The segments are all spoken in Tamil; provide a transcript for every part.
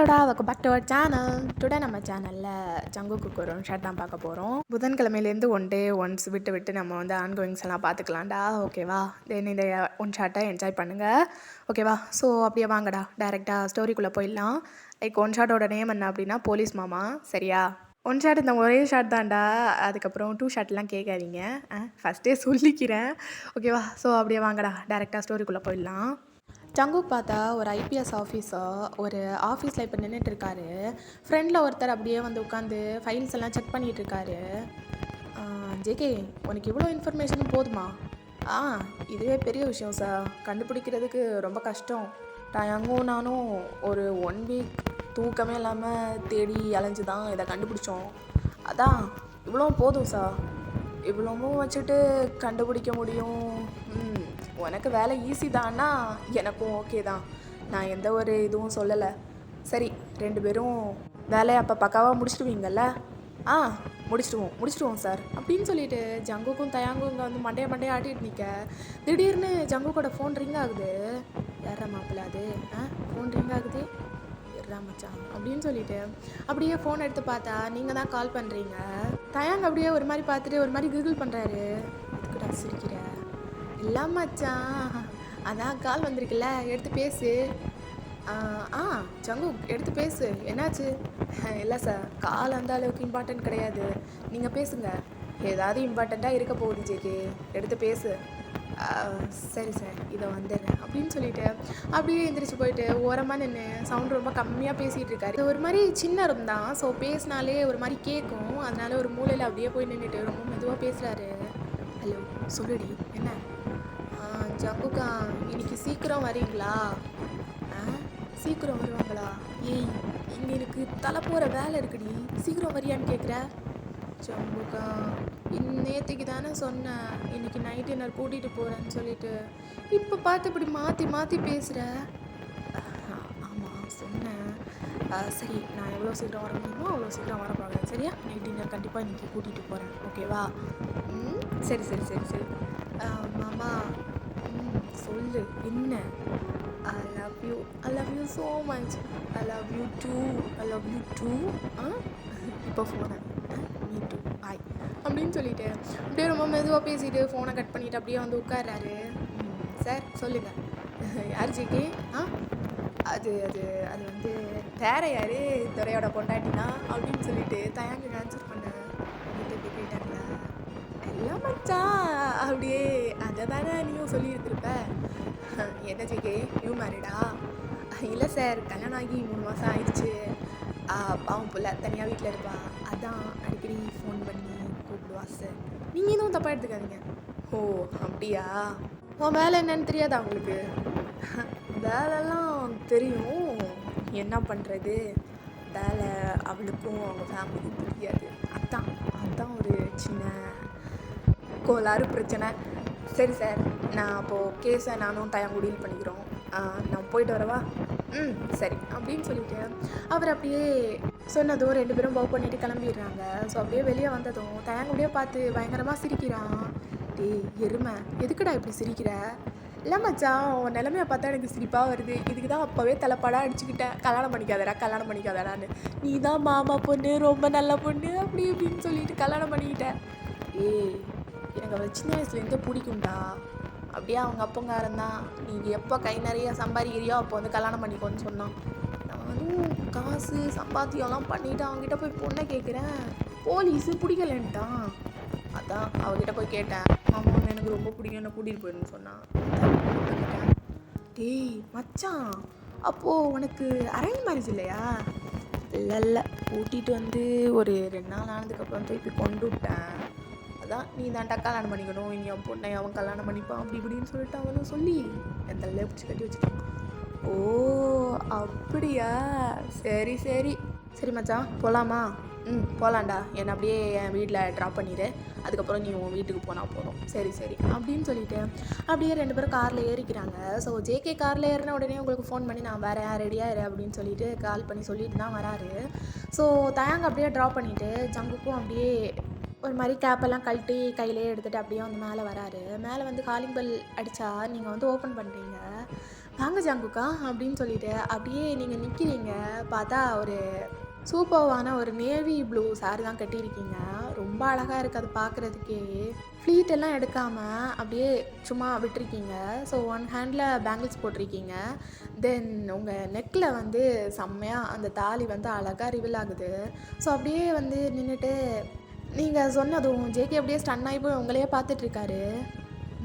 ஹலோடா, welcome back to our channel. Today நம்ம சேனலில் ஜங்குக்கு ஒரு ஷாட் தான் பார்க்க போகிறோம். புதன்கிழமையிலேருந்து ஒன் டே ஒன்ஸ் விட்டு விட்டு நம்ம வந்து ஆன்கோயிங்ஸ் எல்லாம் பார்த்துக்கலாம்டா, ஓகேவா? தென் இந்த ஒன் ஷாட்டை என்ஜாய் பண்ணுங்கள், ஓகேவா? ஸோ அப்படியே வாங்கடா, டைரெக்டாக ஸ்டோரிக்குள்ளே போயிடலாம். லைக் ஒன் ஷாட்டோட நேம் என்ன அப்படின்னா போலீஸ் மாமா, சரியா? ஒன் ஷாட் இந்த ஒரே ஷாட் தான்டா, அதுக்கப்புறம் 2 ஷாட்லாம் கேட்காதீங்க, ஃபஸ்ட்டே சொல்லிக்கிறேன், ஓகேவா? ஸோ அப்படியே வாங்கடா, டைரெக்டாக ஸ்டோரிக்குள்ளே போயிடலாம். ஜங்குக் பார்த்தா ஒரு ஐபிஎஸ் ஆஃபீஸர் ஒரு ஆஃபீஸில் இப்போ நின்றுட்டுருக்காரு. ஃப்ரெண்டில் ஒருத்தர் அப்படியே வந்து உட்காந்து ஃபைல்ஸ் எல்லாம் செக் பண்ணிகிட்ருக்காரு. ஜேகே, உனக்கு இவ்வளோ இன்ஃபர்மேஷனும் போதுமா? இதுவே பெரிய விஷயம் சார், கண்டுபிடிக்கிறதுக்கு ரொம்ப கஷ்டம். டயங்கும் நானும் ஒரு 1 வீக் தூக்கமே இல்லாமல் தேடி அலைஞ்சு தான் இதை கண்டுபிடிச்சோம். அதான் இவ்வளோ போதும் சார், இவ்வளவும் வச்சுட்டு கண்டுபிடிக்க முடியும். உனக்கு வேலை ஈஸி தான்னா எனக்கும் ஓகே தான், நான் எந்த ஒரு இதுவும் சொல்லலை. சரி, 2 பேரும் வேலையை அப்போ பக்காவாக முடிச்சிடுவீங்கள்ல? முடிச்சிடுவோம் சார் அப்படின்னு சொல்லிட்டு ஜங்குக்கும் தயாங்கும் இங்கே வந்து மண்டையை ஆட்டிட்டு நிற்க, திடீர்னு ஜங்குக்கோட ஃபோன் ரிங் ஆகுது. யாரா மாப்பிள்ள அது? ஃபோன் ரிங் ஆகுது, மச்சான் அப்படின்னு சொல்லிட்டு அப்படியே ஃபோன் எடுத்து பார்த்தா நீங்கள் தான் கால் பண்ணுறீங்க. தயாங் அப்படியே ஒரு மாதிரி பார்த்துட்டு ஒரு மாதிரி கிகிள் பண்ணுறாரு. எதுக்குடா சிரிக்கிற? இல்லை மச்சான், அதான் கால் வந்திருக்குல்ல, எடுத்து பேசு. ஜங்கு எடுத்து பேசு, என்னாச்சு? இல்லை சார், கால் அந்த அளவுக்கு இம்பார்ட்டன்ட் கிடையாது, நீங்கள் பேசுங்க, ஏதாவது இம்பார்ட்டண்ட்டாக இருக்க போகுது ஜேகே, எடுத்து பேசு. சரி சார், இதை வந்துடுறேன் அப்படின்னு சொல்லிட்டு அப்படியே எந்திரிச்சு போயிட்டு ஓரமாக நின்று சவுண்ட் ரொம்ப கம்மியாக பேசிகிட்டு இருக்காரு. ஒரு மாதிரி சின்ன ரூம் தான், ஸோ பேசினாலே ஒரு மாதிரி கேட்கும், அதனால ஒரு மூலையில் அப்படியே போய் நின்றுட்டு ரொம்ப மெதுவாக பேசுகிறாரு. ஹலோ, சொல்லுடி, என்ன? ஜங்குக்கா, இன்னைக்கு சீக்கிரம் வரீங்களா? சீக்கிரம் வருவாங்களா? ஏய், இங்கே எனக்கு தலை போகிற வேலை இருக்குடி, சீக்கிரம் வரியான்னு கேட்குற? ஜங்குக்கா, நேற்றுக்கு தானே சொன்னேன் இன்னைக்கு நைட் டின்னர் கூட்டிகிட்டு போகிறேன்னு சொல்லிட்டு, இப்போ பார்த்து இப்படி மாற்றி மாற்றி பேசுகிற. ஆமாம் சொன்னேன். சரி, நான் எவ்வளோ சீக்கிரம் வர முடியுமோ அவ்வளோ சீக்கிரம் வர போகிறேன், சரியா? நைட் டின்னர் கண்டிப்பாக இன்றைக்கி கூட்டிகிட்டு போகிறேன், ஓகேவா? சரி சரி சரி சரி. மாமா, சொல்லு, என்ன? I love you so much. I love you too. இப்போ ஃபோனை மீ டூ பாய் அப்படின்னு சொல்லிட்டு அப்படியே ரொம்ப மெதுவாக பேசிட்டு ஃபோனை கட் பண்ணிவிட்டு அப்படியே வந்து உட்கார்றாரு. சார் சொல்லுங்கள். யார் ஜிகே? அது அது அது வந்து வேற யார், துறையோட பொண்டாட்டினா அப்படின்னு சொல்லிட்டு தயாங்க ஆன்சர் பண்ணேன். எப்படி கேட்டாங்களா? எல்லாம் மச்சான் அப்படியே அதை தானே நீயும் சொல்லியிருந்துருப்ப. என்ன ஜிகே, நியூ மேரிடா? இல்லை சார், கல்யாணம் ஆகி 3 மாதம் ஆயிடுச்சு. பாவம் போல் தனியாக வீட்டில் இருப்பா, அதான் அடிக்கடி ஃபோன் பண்ணி கூப்பிடுவா சார். நீங்கள் எதுவும் தப்பாக எடுத்துக்காதீங்க. ஓ அப்படியா? உன் வேலை என்னன்னு தெரியாதா உங்களுக்கு? வேலைலாம் தெரியும், என்ன பண்ணுறது, வேலை அவளுக்கும் அவங்க ஃபேமிலிக்கும் தெரியாது, அதான் ஒரு சின்ன கோளாறு பிரச்சனை. சரி சார், நான் அப்போது கேஸை நானும் தயாங்க டீல் பண்ணிக்கிறோம், நான் போயிட்டு வரவா? சரி அப்படின்னு சொல்லிட்டு அவர் அப்படியே சொன்னதும் 2 பேரும் பவ் பண்ணிட்டு கிளம்பிடுறாங்க. ஸோ அப்படியே வெளியே வந்ததும் தயாங்குடியே பார்த்து பயங்கரமாக சிரிக்கிறான். டேய் எருமை, எதுக்குடா இப்படி சிரிக்கிற? இல்லை மச்சான், உன் நிலைமையை பார்த்தா எனக்கு சிரிப்பாக வருது, இதுக்கு தான் அப்போவே தலைப்பாடாக அடிச்சுக்கிட்டேன், கல்யாணம் பண்ணிக்காதடான்னு. நீ தான் மாமா பொண்ணு, ரொம்ப நல்ல பொண்ணு, அப்படி இப்படின்னு சொல்லிட்டு கல்யாணம் பண்ணிக்கிட்டேன். எனக்கு அவளை சின்ன வயசுலேருந்து பிடிக்கும்டா, அப்படியே அவங்க அப்பங்காரன் தான், நீங்கள் எப்போ கை நிறைய சம்பாதிக்கிறியோ அப்போ வந்து கல்யாணம் பண்ணிக்கோன்னு சொன்னான். நானும் காசு சம்பாத்தியம்லாம் பண்ணிவிட்டு அவங்ககிட்ட போய் பொண்ணை கேட்குறேன், போலீஸு பிடிக்கலன்ட்டான். அதான் அவகிட்ட போய் கேட்டேன், மாமா எனக்கு ரொம்ப பிடிக்கும், என்ன கூட்டிகிட்டு போயிடுன்னு சொன்னான். கேட்டேன். டேய் மச்சான், அப்போது உனக்கு அரேஞ்ச் மேரேஜ் இல்லையா? இல்லை, கூட்டிகிட்டு வந்து ஒரு 2 நாள் ஆனதுக்கப்புறம் திருப்பி கொண்டு விட்டேன். நீ தான் கல்யாணம் பண்ணிக்கணும், இனி அவன் பொண்ணை அவன் கல்யாணம் பண்ணிப்பான் அப்படி இப்படின்னு சொல்லிட்டு அவனும் சொல்லி என் தலையில பிடிச்சி கட்டி வச்சுட்டான். ஓ அப்படியா? சரி மச்சான், போகலாமா? போகலாண்டா, என்னை அப்படியே என் வீட்டில் ட்ராப் பண்ணிடு, அதுக்கப்புறம் நீ உன் வீட்டுக்கு போனால் போதும். சரி அப்படின்னு சொல்லிட்டு அப்படியே 2 பேரும் காரில் ஏறிக்கிறாங்க. ஸோ ஜேகே காரில் ஏறின உடனே உங்களுக்கு ஃபோன் பண்ணி நான் வேறு ரெடியாக இரு அப்படின்னு சொல்லிட்டு கால் பண்ணி சொல்லிட்டு தான் வராரு. ஸோ தயாங்க அப்படியே ட்ராப் பண்ணிவிட்டு ஜங்குக்கும் அப்படியே ஒரு மாதிரி கேப்பெல்லாம் கழட்டி கையிலே எடுத்துகிட்டு அப்படியே வந்து மேலே வராரு. மேலே வந்து காலிங் பெல் அடித்தா நீங்கள் வந்து ஓப்பன் பண்ணுறீங்க. வாங்க ஜங்குக்கா அப்படின்னு சொல்லிட்டு அப்படியே நீங்கள் நிற்கிறீங்க. பார்த்தா ஒரு சூப்பர்வான ஒரு நேவி ப்ளூ சாரி தான் கட்டியிருக்கீங்க. ரொம்ப அழகாக இருக்குது அது பார்க்குறதுக்கே. ஃப்ளீட் எல்லாம் எடுக்காமல் அப்படியே சும்மா விட்டுருக்கீங்க. ஸோ ஒன் ஹேண்டில் பேங்கிள்ஸ் போட்டிருக்கீங்க. தென் உங்கள் நெக்கில் வந்து செம்மையாக அந்த தாலி வந்து அழகாக ரிவீல் ஆகுது. ஸோ அப்படியே வந்து நின்றுட்டு நீங்கள் சொன்னதும் ஜேகே அப்படியே ஸ்டன் ஆகி போய் உங்களையே பார்த்துட்ருக்காரு.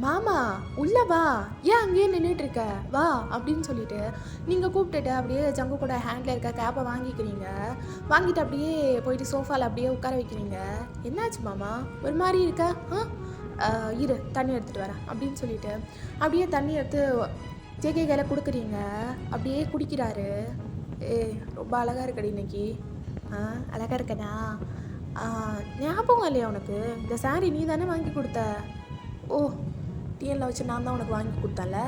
மாமா உள்ள வா, ஏன் அங்கேயே நின்றுட்டுருக்க வா அப்படின்னு சொல்லிட்டு நீங்கள் கூப்பிட்டுட்டு அப்படியே ஜங்கு கூட ஹேண்டில் இருக்க கேப்பை வாங்கிக்கிறீங்க. வாங்கிட்டு அப்படியே போயிட்டு சோஃபாவில் அப்படியே உட்கார வைக்கிறீங்க. என்னாச்சு மாமா ஒரு மாதிரி இருக்க? இரு தண்ணி எடுத்துகிட்டு வரேன் அப்படின்னு சொல்லிட்டு அப்படியே தண்ணி எடுத்து ஜேகே கையில் கொடுக்குறீங்க. அப்படியே குடிக்கிறாரு. ரொம்ப அழகாக இருக்கடி இன்னைக்கு. அழகாக இருக்கண்ணா. ஞாபகம் இல்லையா உனக்கு? இந்த சாரி நீ தானே வாங்கி கொடுத்த? ஓ, டிஎனில் வச்சு நான் தான் உனக்கு வாங்கி கொடுத்தேன்ல.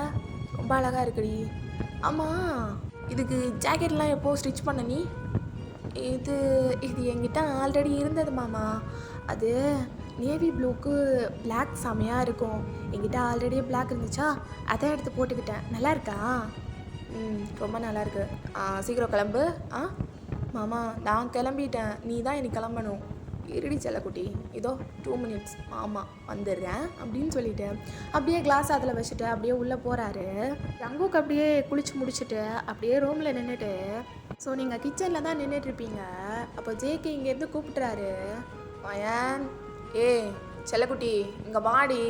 ரொம்ப அழகாக இருக்குடி. ஆமாம், இதுக்கு ஜாக்கெட்லாம் எப்போது ஸ்டிச் பண்ண நீ? இது இது என்கிட்ட ஆல்ரெடி இருந்தது மாமா. அது நேவி ப்ளூக்கு பிளாக் செமையாக இருக்கும். என்கிட்ட ஆல்ரெடி பிளாக் இருந்துச்சா, அதை எடுத்து போட்டுக்கிட்டேன். நல்லா இருக்கா? ரொம்ப நல்லாயிருக்கு. சீக்கிரம் கிளம்பு. மாமா நான் கிளம்பிட்டேன், நீ தான் எனக்கு கிளம்பணும். இருடி செல்லக்குட்டி, இதோ 2 minutes மாமா வந்துடுறேன் அப்படின்னு சொல்லிட்டு அப்படியே கிளாஸ் அதில் வச்சுட்டு அப்படியே உள்ளே போகிறாரு. ஜங்குக்கு அப்படியே குளிச்சு முடிச்சுட்டு அப்படியே ரூமில் நின்றுட்டு, ஸோ நீங்கள் கிச்சனில் தான் நின்றுட்டுருப்பீங்க. அப்போ ஜேகே இங்கேருந்து கூப்பிட்டுறாரு. பையன், செல்லக்குட்டி இங்கே வாடி.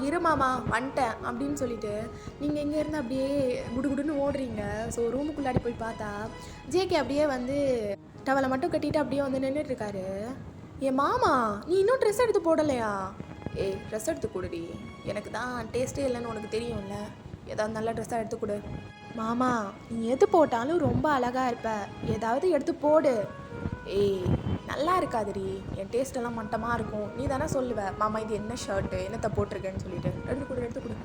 இரு மாமா வந்துட்டேன் அப்படின்னு சொல்லிட்டு நீங்கள் இங்கேருந்து அப்படியே குடுகுடுன்னு ஓடுறீங்க. ஸோ ரூமுக்குள்ளாடி போய் பார்த்தா ஜேகே அப்படியே வந்து டவலை மட்டும் கட்டிட்டு அப்படியே வந்து நின்றுட்டுருக்காரு. என் மாமா நீ இன்னும் ட்ரெஸ் எடுத்து போடலையா? ட்ரெஸ் எடுத்து கொடுடி, எனக்கு தான் டேஸ்ட்டே இல்லைன்னு உனக்கு தெரியும்ல. ஏதாவது நல்ல ட்ரெஸ்ஸாக எடுத்து கொடு. மாமா நீ எது போட்டாலும் ரொம்ப அழகாக இருப்ப, ஏதாவது எடுத்து போடு. நல்லா இருக்காதுடி, என் டேஸ்ட்டெல்லாம் மட்டமாக இருக்கும். நீ தானே சொல்லுவ மாமா இது என்ன ஷர்ட்டு என்னத்தை போட்டிருக்கேன்னு சொல்லிட்டு. எடுத்து கொடு.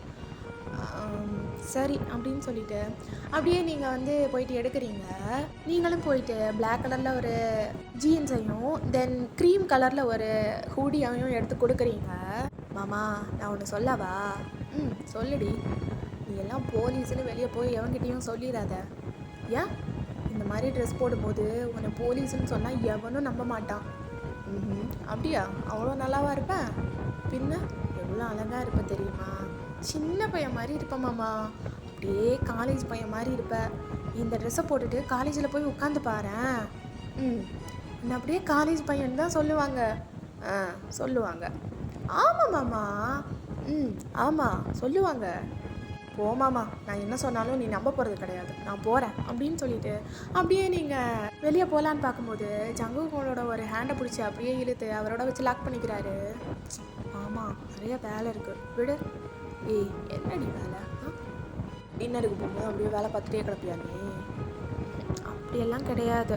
சரி அப்படின்னு சொல்லிட்டு அப்படியே நீங்கள் வந்து போயிட்டு எடுக்கிறீங்க. நீங்களும் போயிட்டு பிளாக் கலரில் ஒரு ஜீன்ஸையும் தென் க்ரீம் கலரில் ஒரு ஹூடியையும் எடுத்து கொடுக்குறீங்க. மாமா நான் ஒன்று சொல்லவா? சொல்லுடி. நீ எல்லாம் போலீஸ்னு வெளியே போய் எவன்கிட்டையும் சொல்லிடாத. ஏன்? இந்த மாதிரி ட்ரெஸ் போடும்போது உன்னை போலீஸ்ன்னு சொன்னால் எவனும் நம்ப மாட்டான். அப்படியா? அவ்வளோ நல்லாவா இருப்பேன்? பின்ன எவ்வளோ அழகாக இருப்ப தெரியுமா? சின்ன பையன் மாதிரி இருப்பேன் மாமா. அப்படியே காலேஜ் பையன் மாதிரி இருப்பேன். இந்த ட்ரெஸ்ஸை போட்டுட்டு காலேஜில் போய் உட்காந்து பாரேன். என்ன அப்படியே காலேஜ் பையன் தான் சொல்லுவாங்க. சொல்லுவாங்க. ஆமாம் மாமா. ஆமாம் சொல்லுவாங்க. போமாமா, நான் என்ன சொன்னாலும் நீ நம்ப போகிறது கிடையாது, நான் போகிறேன் அப்படின்னு சொல்லிட்டு அப்படியே நீங்கள் வெளியே போகலான்னு பார்க்கும்போது ஜங்குகளோட ஒரு ஹேண்டை பிடிச்சி அப்படியே இழுத்து அவரோட வச்சு லாக் பண்ணிக்கிறாரு. ஆமாம் நிறைய வேலை இருக்குது விடு. என்னடி வேலை? டின்னருக்கு போகும்போது அப்படியே வேலை பார்த்துட்டே கிடப்பியா நீ? அப்படியெல்லாம் கிடையாது,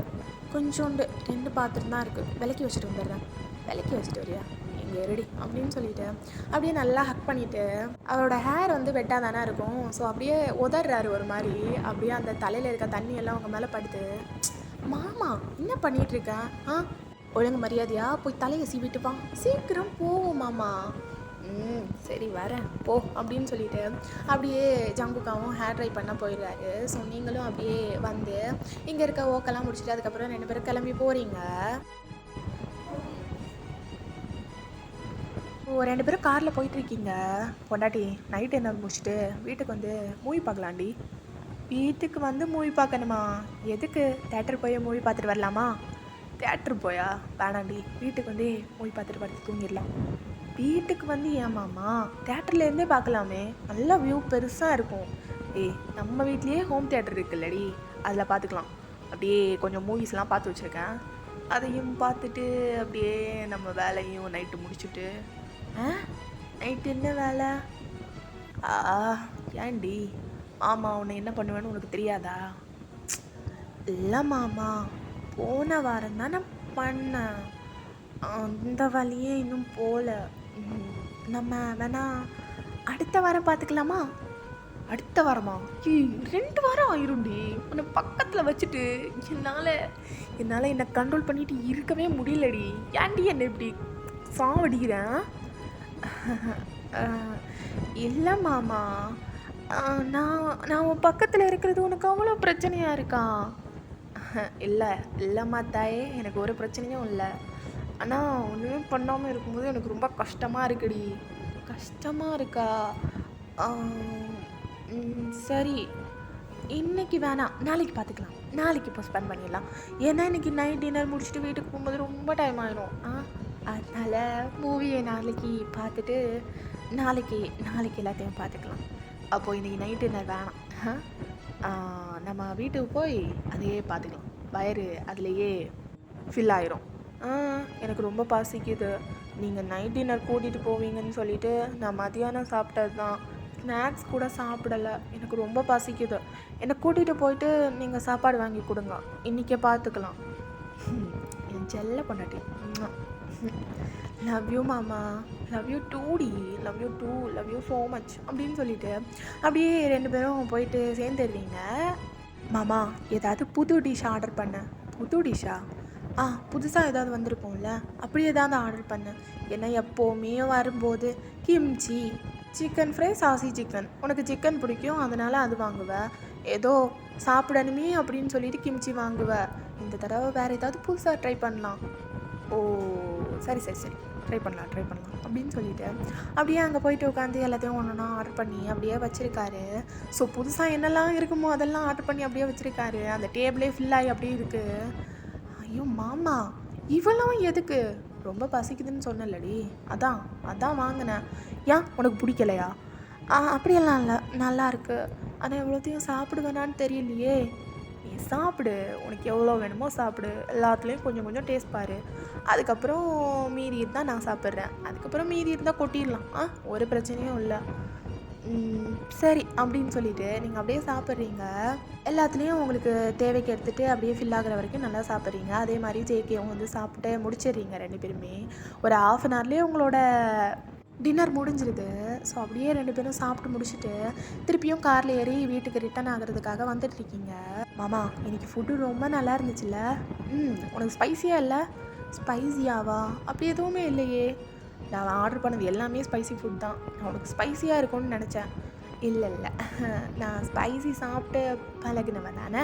கொஞ்சோண்டு 2 பாத்திரம் தான் இருக்குது, விளக்கி வச்சுட்டு வந்துடுறேன். விளக்கி வச்சுட்டு வரியா? இங்கே ரெடி அப்படின்னு சொல்லிட்டு அப்படியே நல்லா ஹக் பண்ணிவிட்டு அவரோட ஹேர் வந்து வெட்டாக தானே இருக்கும். ஸோ அப்படியே உதறாரு ஒரு மாதிரி. அப்படியே அந்த தலையில் இருக்க தண்ணியெல்லாம் அவங்க மேலே படுத்து. மாமா என்ன பண்ணிகிட்ருக்கேன்? ஒழுங்கு மரியாதையாக போய் தலையை சீவிட்டு வா, சீக்கிரம் போவோம் மாமா. சரி வரேன் போ அப்படின்னு சொல்லிட்டு அப்படியே ஜங்குக்காவும் ஹேர் ட்ரை பண்ண போயிடுறாரு. ஸோ நீங்களும் அப்படியே வந்து இங்கே இருக்க ஓக்கெல்லாம் முடிச்சுட்டு அதுக்கப்புறம் 2 பேரும் கிளம்பி போகிறீங்க. 2 பேரும் காரில் போயிட்டுருக்கீங்க. பொண்டாட்டி நைட் என்ன முடிச்சுட்டு வீட்டுக்கு வந்து மூவி பார்க்கலாண்டி. வீட்டுக்கு வந்து மூவி பார்க்கணுமா? எதுக்கு? தேட்டர் போய் மூவி பார்த்துட்டு வரலாமா? தேட்டர் போயா? வேணாண்டி, வீட்டுக்கு வந்து மூவி பார்த்துட்டு படுத்து தூங்கிடலாம். வீட்டுக்கு வந்து ஏமாம்மா, தேட்டர்லேருந்தே பார்க்கலாமே, நல்ல வியூ பெருசாக இருக்கும். நம்ம வீட்லேயே ஹோம் தேட்டர் இருக்குல்லடி, அதில் பார்த்துக்கலாம். அப்படியே கொஞ்சம் மூவிஸ்லாம் பார்த்து வச்சுருக்கேன், அதையும் பார்த்துட்டு அப்படியே நம்ம வேலையும் நைட்டு முடிச்சுட்டு. நைட்டு என்ன வேலை? ஏன்டி மாமா உன்னை என்ன பண்ணுவேன்னு உனக்கு தெரியாதா? இல்லை மாமா, போன வாரம் தானே பண்ணேன், அந்த வழியே இன்னும் போகல. நம்ம வேணா அடுத்த வாரம் பார்த்துக்கலாமா? அடுத்த வாரமா? 2 வாரம் ஆயிரும்டி. உன்னை பக்கத்தில் வச்சுட்டு என்னால் என்னை கண்ட்ரோல் பண்ணிட்டு இருக்கவே முடியலடி. ஏன்டி என்னை இப்படி சாவடிக்கிறேன்? இல்லை மாமா, நான் நான் உன் பக்கத்தில் இருக்கிறது உனக்கு அவ்வளோ பிரச்சனையாக இருக்கா? இல்லை இல்லைம்மா தாயே, எனக்கு ஒரு பிரச்சனையும் இல்லை. ஆனால் ஒன்றுமே பண்ணாமல் இருக்கும்போது எனக்கு ரொம்ப கஷ்டமாக இருக்குடி. கஷ்டமாக இருக்கா? சரி, இன்னைக்கு வேணாம், நாளைக்கு பார்த்துக்கலாம். நாளைக்கு இப்போ ஸ்பெண்ட் பண்ணிடலாம். ஏன்னா இன்னைக்கு நைட் டின்னர் முடிச்சுட்டு வீட்டுக்கு போகும்போது ரொம்ப டைம் ஆயிடும். அதனால் மூவியை நாளைக்கு பார்த்துட்டு நாளைக்கு நாளைக்கு எல்லாத்தையும் பார்த்துக்கலாம். அப்போது இன்றைக்கி நைட் டின்னர் வேணாம். நம்ம வீட்டுக்கு போய் அதையே பார்த்துக்கலாம். வயிறு அதுலேயே ஃபில் ஆயிரும். எனக்கு ரொம்ப பசிக்குது. நீங்கள் நைட் டின்னர் கூட்டிகிட்டு போவீங்கன்னு சொல்லிட்டு நான் மதியானம் சாப்பிட்டது தான். ஸ்நாக்ஸ் கூட சாப்பிடலை. எனக்கு ரொம்ப பசிக்குது. என்னை கூட்டிகிட்டு போயிட்டு நீங்கள் சாப்பாடு வாங்கி கொடுங்க. இன்றைக்கே பார்த்துக்கலாம். என் செல்ல பொண்டாட்டி. லவ் யூ மாமா, லவ் யூ டூடி, love you too, love you so much அப்படின்னு சொல்லிட்டு அப்படியே 2 பேரும் போயிட்டு சேர்ந்துடுவீங்க. மாமா, ஏதாவது புது டிஷ் ஆர்டர் பண்ண. புது டிஷ்ஷா? புதுசாக ஏதாவது வந்திருக்கும்ல, அப்படி ஏதாவது ஆர்டர் பண்ண. ஏன்னா எப்போவுமே வரும்போது kimchi, chicken fry, sassy chicken, உனக்கு சிக்கன் பிடிக்கும் அதனால் அது வாங்குவேன். ஏதோ சாப்பிடணுமே அப்படின்னு சொல்லிட்டு கிம்ச்சி வாங்குவேன். இந்த தடவை வேறு ஏதாவது புதுசாக ட்ரை பண்ணலாம். ஓ சரி சரி சரி, ட்ரை பண்ணலாம் அப்படின்னு சொல்லிட்டு அப்படியே அங்கே போயிட்டு உட்காந்து எல்லாத்தையும் ஒன்றா ஆர்டர் பண்ணி அப்படியே வச்சுருக்காரு. ஸோ புதுசாக என்னெல்லாம் இருக்குமோ அதெல்லாம் ஆர்டர் பண்ணி அப்படியே வச்சுருக்காரு. அந்த டேபிளே ஃபில்லாகி அப்படியே இருக்குது. ஐயோ மாமா, இவெல்லாம் எதுக்கு? ரொம்ப பசிக்குதுன்னு சொன்னலடி, அதான் வாங்கினேன். ஏன் உனக்கு பிடிக்கலையா? அப்படியெல்லாம் இல்லை, நல்லா இருக்குது. ஆனால் எவ்வளோத்தையும் சாப்பிடுவேனான்னு தெரியலையே. நீ சாப்பிடு, உனக்கு எவ்வளோ வேணுமோ சாப்பிடு. எல்லாத்துலேயும் கொஞ்சம் கொஞ்சம் டேஸ்ட் பாரு. அதுக்கப்புறம் மீதி இருந்தால் நான் சாப்பிட்றேன். அதுக்கப்புறம் மீதி இருந்தால் கொட்டிடலாம். ஒரு பிரச்சனையும் இல்லை. சரி அப்படின்னு சொல்லிட்டு நீங்கள் அப்படியே சாப்பிட்றீங்க. எல்லாத்துலேயும் உங்களுக்கு தேவைக்கு எடுத்துகிட்டு அப்படியே ஃபில் ஆகிற வரைக்கும் நல்லா சாப்பிட்றீங்க. அதே மாதிரி ஜேகேவும் வந்து சாப்பிட்டு முடிச்சிடுறீங்க 2 பேருமே. ஒரு 1/2 அன் ஹவர்லேயே உங்களோட டின்னர் முடிஞ்சிருது. ஸோ அப்படியே 2 பேரும் சாப்பிட்டு முடிச்சுட்டு திருப்பியும் காரில் ஏறி வீட்டுக்கு ரிட்டன் ஆகிறதுக்காக வந்துட்டுருக்கீங்க. மாமா, இன்னைக்கு ஃபுட்டு ரொம்ப நல்லா இருந்துச்சுல்ல? உனக்கு ஸ்பைஸியாக இல்லை? ஸ்பைஸியாவா? அப்படி எதுவுமே இல்லையே. நான் ஆர்டர் பண்ணது எல்லாமே ஸ்பைசி ஃபுட் தான். நான் உனக்கு ஸ்பைஸியாக இருக்கும்னு நினச்சேன். இல்லை நான் ஸ்பைசி சாப்பிட்டு பழகினவன் தானே.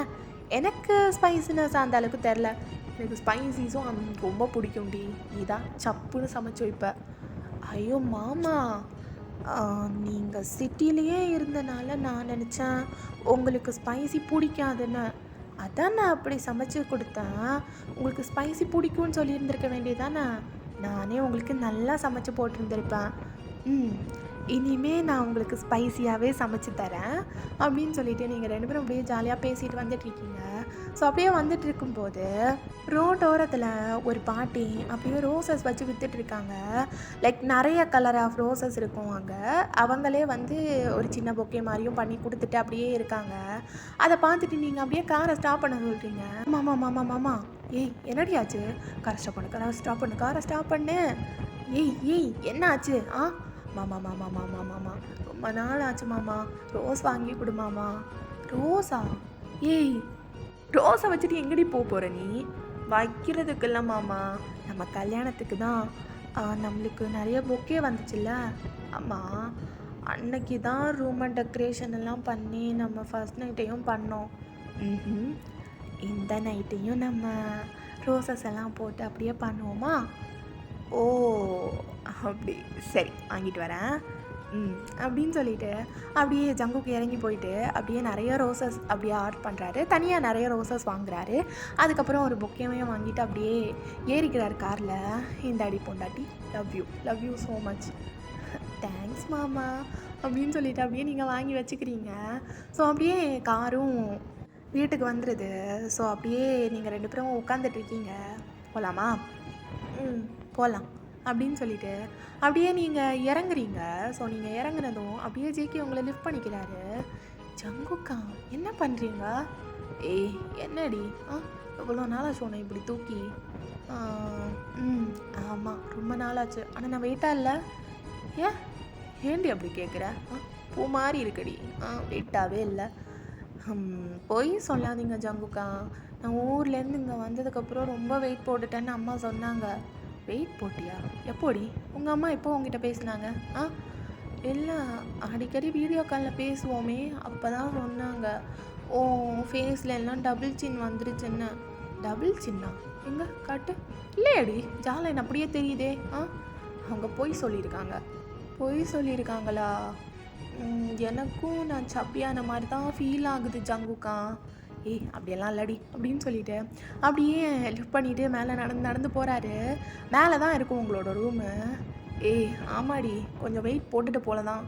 எனக்கு ஸ்பைசினஸ் அந்த அளவுக்கு தெரில. எனக்கு ஸ்பைசிஸும் ரொம்ப பிடிக்கும்டி. நீ தான் சப்புன்னு சமைச்சு வைப்ப. ஐயோ மாமா, நீங்கள் சிட்டிலேயே இருந்தனால நான் நினச்சேன் உங்களுக்கு ஸ்பைசி பிடிக்காதுன்னு. அதான் நான் அப்படி சமைச்சு கொடுத்தேன். உங்களுக்கு ஸ்பைசி பிடிக்கும்னு சொல்லியிருந்திருக்க வேண்டியதானே. நானே உங்களுக்கு நல்லா சமைச்சு போட்டிருந்துருப்பேன். இனிமேல் நான் உங்களுக்கு ஸ்பைசியாகவே சமைச்சு தரேன் அப்படின்னு சொல்லிட்டு நீங்கள் 2 பேரும் அப்படியே ஜாலியாக பேசிட்டு வந்துட்டுருக்கீங்க. ஸோ அப்படியே வந்துட்டு இருக்கும்போது ரோட்டோரத்தில் ஒரு பாட்டி அப்படியே ரோசஸ் வச்சு விற்றுட்ருக்காங்க. லைக் நிறைய கலர் ஆஃப் ரோசஸ் இருக்கும் அங்கே. அவங்களே வந்து ஒரு சின்ன பொக்கே மாதிரியும் பண்ணி கொடுத்துட்டு அப்படியே இருக்காங்க. அதை பார்த்துட்டு நீங்கள் அப்படியே காரை ஸ்டாப் பண்ண சொல்கிறீங்க. மாமா, ஏய் என்னடியாச்சு? காரை ஸ்டாப் பண்ணு. ஏய் என்ன ஆச்சு? மாமா, ரொம்ப நாள் ஆச்சு மாமா, ரோஸ் வாங்கி கொடு மாமா. ரோஸா? ஏய், ரோஸை வச்சுட்டு எங்கடி போகிற நீ? வைக்கிறதுக்கு இல்லை மாமா, நம்ம கல்யாணத்துக்கு தான். நம்மளுக்கு நிறைய பொக்கே வந்துச்சுல்ல. ஆமாம், அன்னைக்கு தான் ரூமை டெக்கரேஷன் எல்லாம் பண்ணி நம்ம ஃபர்ஸ்ட் நைட்டையும் பண்ணோம். இந்த நைட்டையும் நம்ம ரோசஸ் எல்லாம் போட்டு அப்படியே பண்ணுவோமா? ஓ அப்படி, சரி வாங்கிட்டு வரேன் அப்படின்னு சொல்லிட்டு அப்படியே ஜங்குக்கு இறங்கி போயிட்டு அப்படியே நிறைய ரோசஸ் அப்படியே ஆர்டர் பண்ணுறாரு. தனியாக நிறைய ரோசஸ் வாங்குறாரு. அதுக்கப்புறம் ஒரு பொக்கேவையும் வாங்கிட்டு அப்படியே ஏறிக்கிறார் காரில். இந்த அடி பொண்டாட்டி, love you so much. Thanks மாமா அப்படின்னு சொல்லிட்டு அப்படியே நீங்கள் வாங்கி வச்சுக்கிறீங்க. ஸோ அப்படியே காரும் வீட்டுக்கு வந்துடுது. ஸோ அப்படியே நீங்கள் 2 பேரும் உட்காந்துட்ருக்கீங்க. போகலாமா? போகலாம் அப்படின்னு சொல்லிட்டு அப்படியே நீங்கள் இறங்குறீங்க. ஸோ நீங்கள் இறங்குனதும் அப்படியே ஜேகே உங்களை லிஃப்ட் பண்ணிக்கிறாரு. ஜங்குக்கா, என்ன பண்ணுறீங்க? ஏய் என்னடி, எவ்வளோ நாளாச்சு உன்னை இப்படி தூக்கி? ஆமாம், ரொம்ப நாளாச்சு. ஆனால் நான் வெயிட்டாக இல்லை. ஏண்டி அப்படி கேட்குற? பூ மாதிரி இருக்கடி. வெயிட்டாகவே இல்லை. போய் சொல்லாதீங்க ஜங்குக்கா. நான் ஊர்லேருந்து இங்கே வந்ததுக்கப்புறம் ரொம்ப வெயிட் போட்டுட்டேன்னு அம்மா சொன்னாங்க. வெயிட் போட்டியா? எப்போடி? உங்கள் அம்மா எப்போ உங்ககிட்ட பேசுனாங்க? இல்லை, அடிக்கடி வீடியோ காலில் பேசுவோமே, அப்போ தான் சொன்னாங்க, ஓ ஃபேஸில் எல்லாம் டபுள் சின் வந்துருச்சுன்னு. டபுள் சின்னா? எங்கே காட்டு. இல்லையடி, ஜாலைன் அப்படியே தெரியுதே. அவங்க பொய் சொல்லியிருக்காங்க. பொய் சொல்லியிருக்காங்களா? எனக்கும் நான் சப்பியான மாதிரி தான் ஃபீல் ஆகுது ஜங்குக்கா. ஏய் அப்படியெல்லாம் இல்லடி அப்படின்னு சொல்லிட்டு அப்படியே லிஃப்ட் பண்ணிவிட்டு மேலே நடந்து நடந்து போகிறாரு. மேலே தான் இருக்கும் உங்களோட ரூமு. ஏய் ஆமாடி, கொஞ்சம் வெயிட் போட்டுட்டு போல தான்.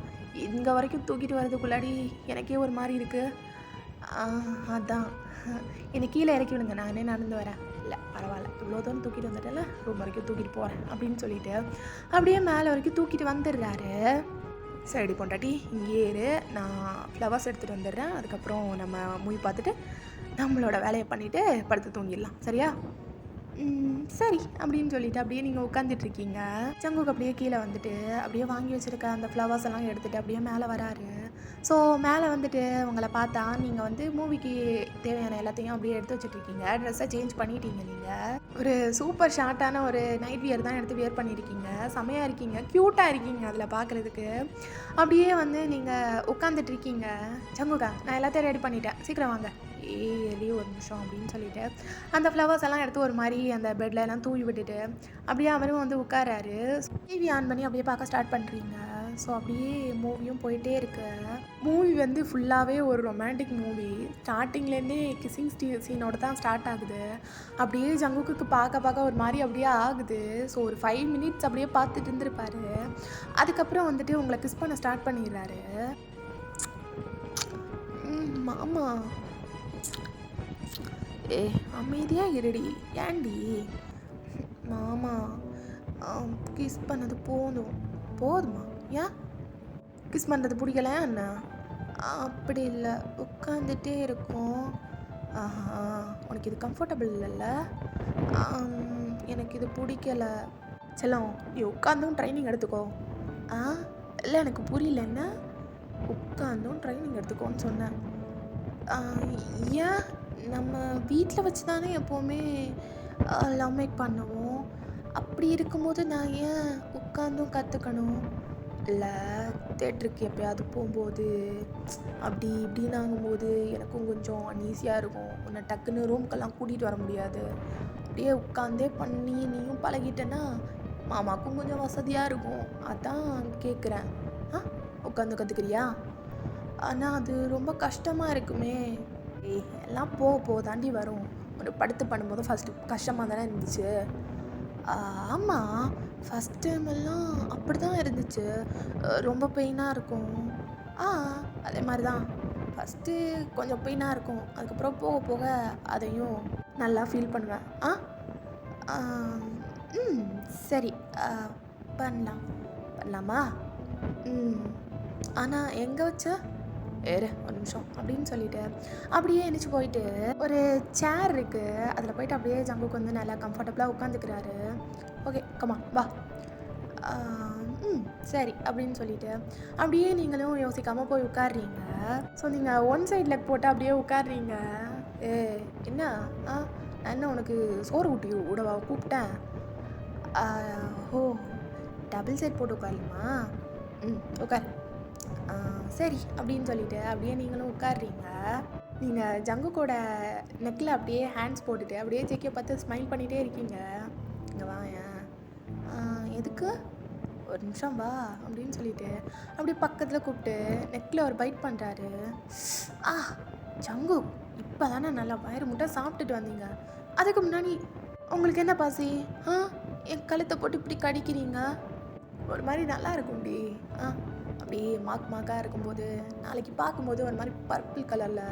இங்கே வரைக்கும் தூக்கிட்டு வர்றதுக்குள்ளாடி எனக்கே ஒரு மாதிரி இருக்குது. அதான் என்னை கீழே இறக்கி விடுங்க, நானே நடந்து வரேன். இல்லை பரவாயில்ல, இவ்வளோ தூரம் தூக்கிட்டு வந்துட்டல, ரூம் வரைக்கும் தூக்கிட்டு போகிறேன் அப்படின்னு சொல்லிட்டு அப்படியே மேலே வரைக்கும் தூக்கிட்டு வந்துடுறாரு. சரி பொண்டாட்டி இங்கேயே இரு, நான் ஃப்ளவர்ஸ் எடுத்துகிட்டு வந்துடுறேன். அதுக்கப்புறம் நம்ம மூவி பார்த்துட்டு நம்மளோட வேலையை பண்ணிவிட்டு படுத்து தூங்கிடலாம், சரியா? சரி அப்படின்னு சொல்லிட்டு அப்படியே நீங்கள் உட்காந்துட்ருக்கீங்க. ஜங்குக்கு அப்படியே கீழே வந்துட்டு அப்படியே வாங்கி வச்சுருக்க அந்த ஃப்ளவர்ஸ் எல்லாம் எடுத்துகிட்டு அப்படியே மேலே வராரு. ஸோ மேலே வந்துட்டு உங்களை பார்த்தா நீங்கள் வந்து மூவிக்கு தேவையான எல்லாத்தையும் அப்படியே எடுத்து வச்சுட்ருக்கீங்க. ட்ரெஸ்ஸை சேஞ்ச் பண்ணிட்டீங்க. நீங்கள் ஒரு சூப்பர் ஷார்ட்டான ஒரு நைட் வியர் தான் எடுத்து வியர் பண்ணியிருக்கீங்க. செமையாக இருக்கீங்க, க்யூட்டாக இருக்கீங்க அதில் பார்க்குறதுக்கு. அப்படியே வந்து நீங்கள் உட்காந்துட்ருக்கீங்க. ஜங்குக்கா நான் எல்லாத்தையும் ரெடி பண்ணிட்டேன், சீக்கிரம் வாங்க. ஏறி ஒரு நிமிஷம் அப்படின்னு சொல்லிட்டு அந்த ஃப்ளவர்ஸ் எல்லாம் எடுத்து ஒரு மாதிரி அந்த பெட்டில் எல்லாம் தூவி விட்டுட்டு அப்படியே அவரும் வந்து உட்காராரு. டிவி ஆன் பண்ணி அப்படியே பார்க்க ஸ்டார்ட் பண்ணுறீங்க. ஸோ அப்படியே மூவியும் போயிட்டே இருக்கு. மூவி வந்து ஃபுல்லாகவே ஒரு ரொமான்டிக் மூவி. ஸ்டார்டிங்லேருந்தே கிஸ்ஸிங் சீனோட தான் ஸ்டார்ட் ஆகுது. அப்படியே ஜங்குக்கு பார்க்க ஒரு மாதிரி அப்படியே ஆகுது. ஸோ ஒரு 5 மினிட்ஸ் அப்படியே பார்த்துட்டு இருந்திருப்பாரு. அதுக்கப்புறம் வந்துட்டு உங்களை கிஸ் பண்ண ஸ்டார்ட் பண்ணிடுறாரு. மாமா ஏ அமைதியாக இருடி, ஏண்டி? மாமா கிஸ் பண்ணது போதுமா? ஏன் கிஸ் பண்ணுறது பிடிக்கலையா என்ன? அப்படி இல்லை, உட்காந்துட்டே இருக்கும். உனக்கு இது கம்ஃபர்டபுள் இல்லைல்ல? எனக்கு இது பிடிக்கலை. செல்லம் நீ உட்காந்தும் ட்ரைனிங் எடுத்துக்கோ. இல்லை எனக்கு புரியல, என்ன உட்காந்தும் ட்ரைனிங் எடுத்துக்கோன்னு சொன்னேன். ஏன் நம்ம வீட்டில் வச்சு தானே எப்போவுமே லவ் மேக் பண்ணுவோம். அப்படி இருக்கும்போது நான் ஏன் உட்காந்தும் கற்றுக்கணும்? இல்லை தேட்டருக்கு எப்போயாவது போகும்போது அப்படி இப்படின்னு ஆகும்போது எனக்கும் கொஞ்சம் அன்ஈஸியாக இருக்கும். உன்னை டக்குன்னு ரூம்க்கெல்லாம் கூட்டிகிட்டு வர முடியாது. அப்படியே உட்காந்தே பண்ணி நீயும் பழகிட்டேன்னா மாமாவுக்கும் கொஞ்சம் வசதியாக இருக்கும். அதான் கேட்குறேன். உட்காந்து கற்றுக்கிறியா? ஆனால் அது ரொம்ப கஷ்டமாக இருக்குமே. எல்லாம் போக தாண்டி வரும். ஒரு படுத்து பண்ணும்போது ஃபஸ்ட்டு கஷ்டமாக தானே இருந்துச்சு. ஆமாம், ஃபஸ்ட் டைமெல்லாம் அப்படி தான் இருந்துச்சு, ரொம்ப பெயினாக இருக்கும். அதே மாதிரி தான் ஃபஸ்ட்டு கொஞ்சம் பெயினாக இருக்கும். அதுக்கப்புறம் போக அதையும் நல்லா ஃபீல் பண்ணுவேன். சரி பண்ணலாமா? ஆனால் எங்கே வச்ச? ஒரு நிமிஷம் அப்படின்னு சொல்லிட்டு அப்படியே எழுந்திரிச்சு போயிட்டு ஒரு சேர் இருக்குது, அதில் போயிட்டு அப்படியே ஜங்குக்கு வந்து நல்லா கம்ஃபர்டபுளாக உட்காந்துக்கிறாரு. ஓகே கமா வா. சரி அப்படின்னு சொல்லிட்டு அப்படியே நீங்களும் யோசிக்காமல் போய் உட்காடுறீங்க. ஸோ நீங்கள் ஒன் சைட் லெக் போட்டு அப்படியே உட்காடுறீங்க. என்ன நான் என்ன உனக்கு சோறு ஊட்டி விடவா கூப்பிட்டேன்? ஓ டபுள் சைட் போட்டு உட்காரலாமா? உட்கார். சரி அப்படின்னு சொல்லிட்டு அப்படியே நீங்களும் உட்காடுறீங்க. நீங்கள் ஜங்குக்கோட நெக்கில் அப்படியே ஹேண்ட்ஸ் போட்டுட்டு அப்படியே ஜெக்கியை பார்த்து ஸ்மைல் பண்ணிகிட்டே இருக்கீங்க. இங்கே வாங்க. எதுக்கு? ஒரு நிமிஷம் வா அப்படின்னு சொல்லிட்டு அப்படியே பக்கத்தில் கூப்பிட்டு நெக்கில் ஒரு பைட் பண்ணுறாரு. ஜங்கு இப்போ தானே நல்லா வயிறு முட்டை சாப்பிட்டுட்டு வந்தீங்க, அதுக்கு முன்னாடி உங்களுக்கு என்ன பாசி? என் கழுத்தை போட்டு இப்படி கடிக்கிறீங்க, ஒரு மாதிரி நல்லா இருக்கும்டி. அப்படியே மாக்காக இருக்கும்போது நாளைக்கு பார்க்கும்போது ஒரு மாதிரி பர்பிள் கலரில்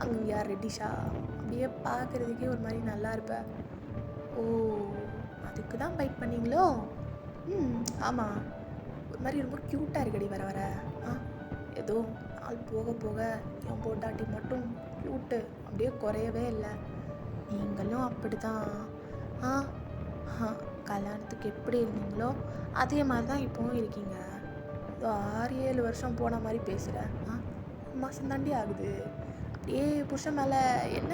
அங்கேயா ரெட்டிஷாக அப்படியே பார்க்குறதுக்கே ஒரு மாதிரி நல்லா இருப்பேன். ஓ அதுக்கு தான் பைட் பண்ணீங்களோ? ஆமாம், ஒரு மாதிரி ரொம்ப க்யூட்டாக இருக்கடி வர ஏதோ நாள் போக என் பொண்டாட்டி மட்டும் க்யூட்டு அப்படியே குறையவே இல்லை. நீங்களும் அப்படி தான். கல்யாணத்துக்கு எப்படி இருந்தீங்களோ அதே மாதிரி தான் இப்போவும் இருக்கீங்க. 6-7 வருஷம் போன மாதிரி பேசுகிறேன். மாதம் தாண்டி ஆகுது. அப்படியே புருஷன் மேலே என்ன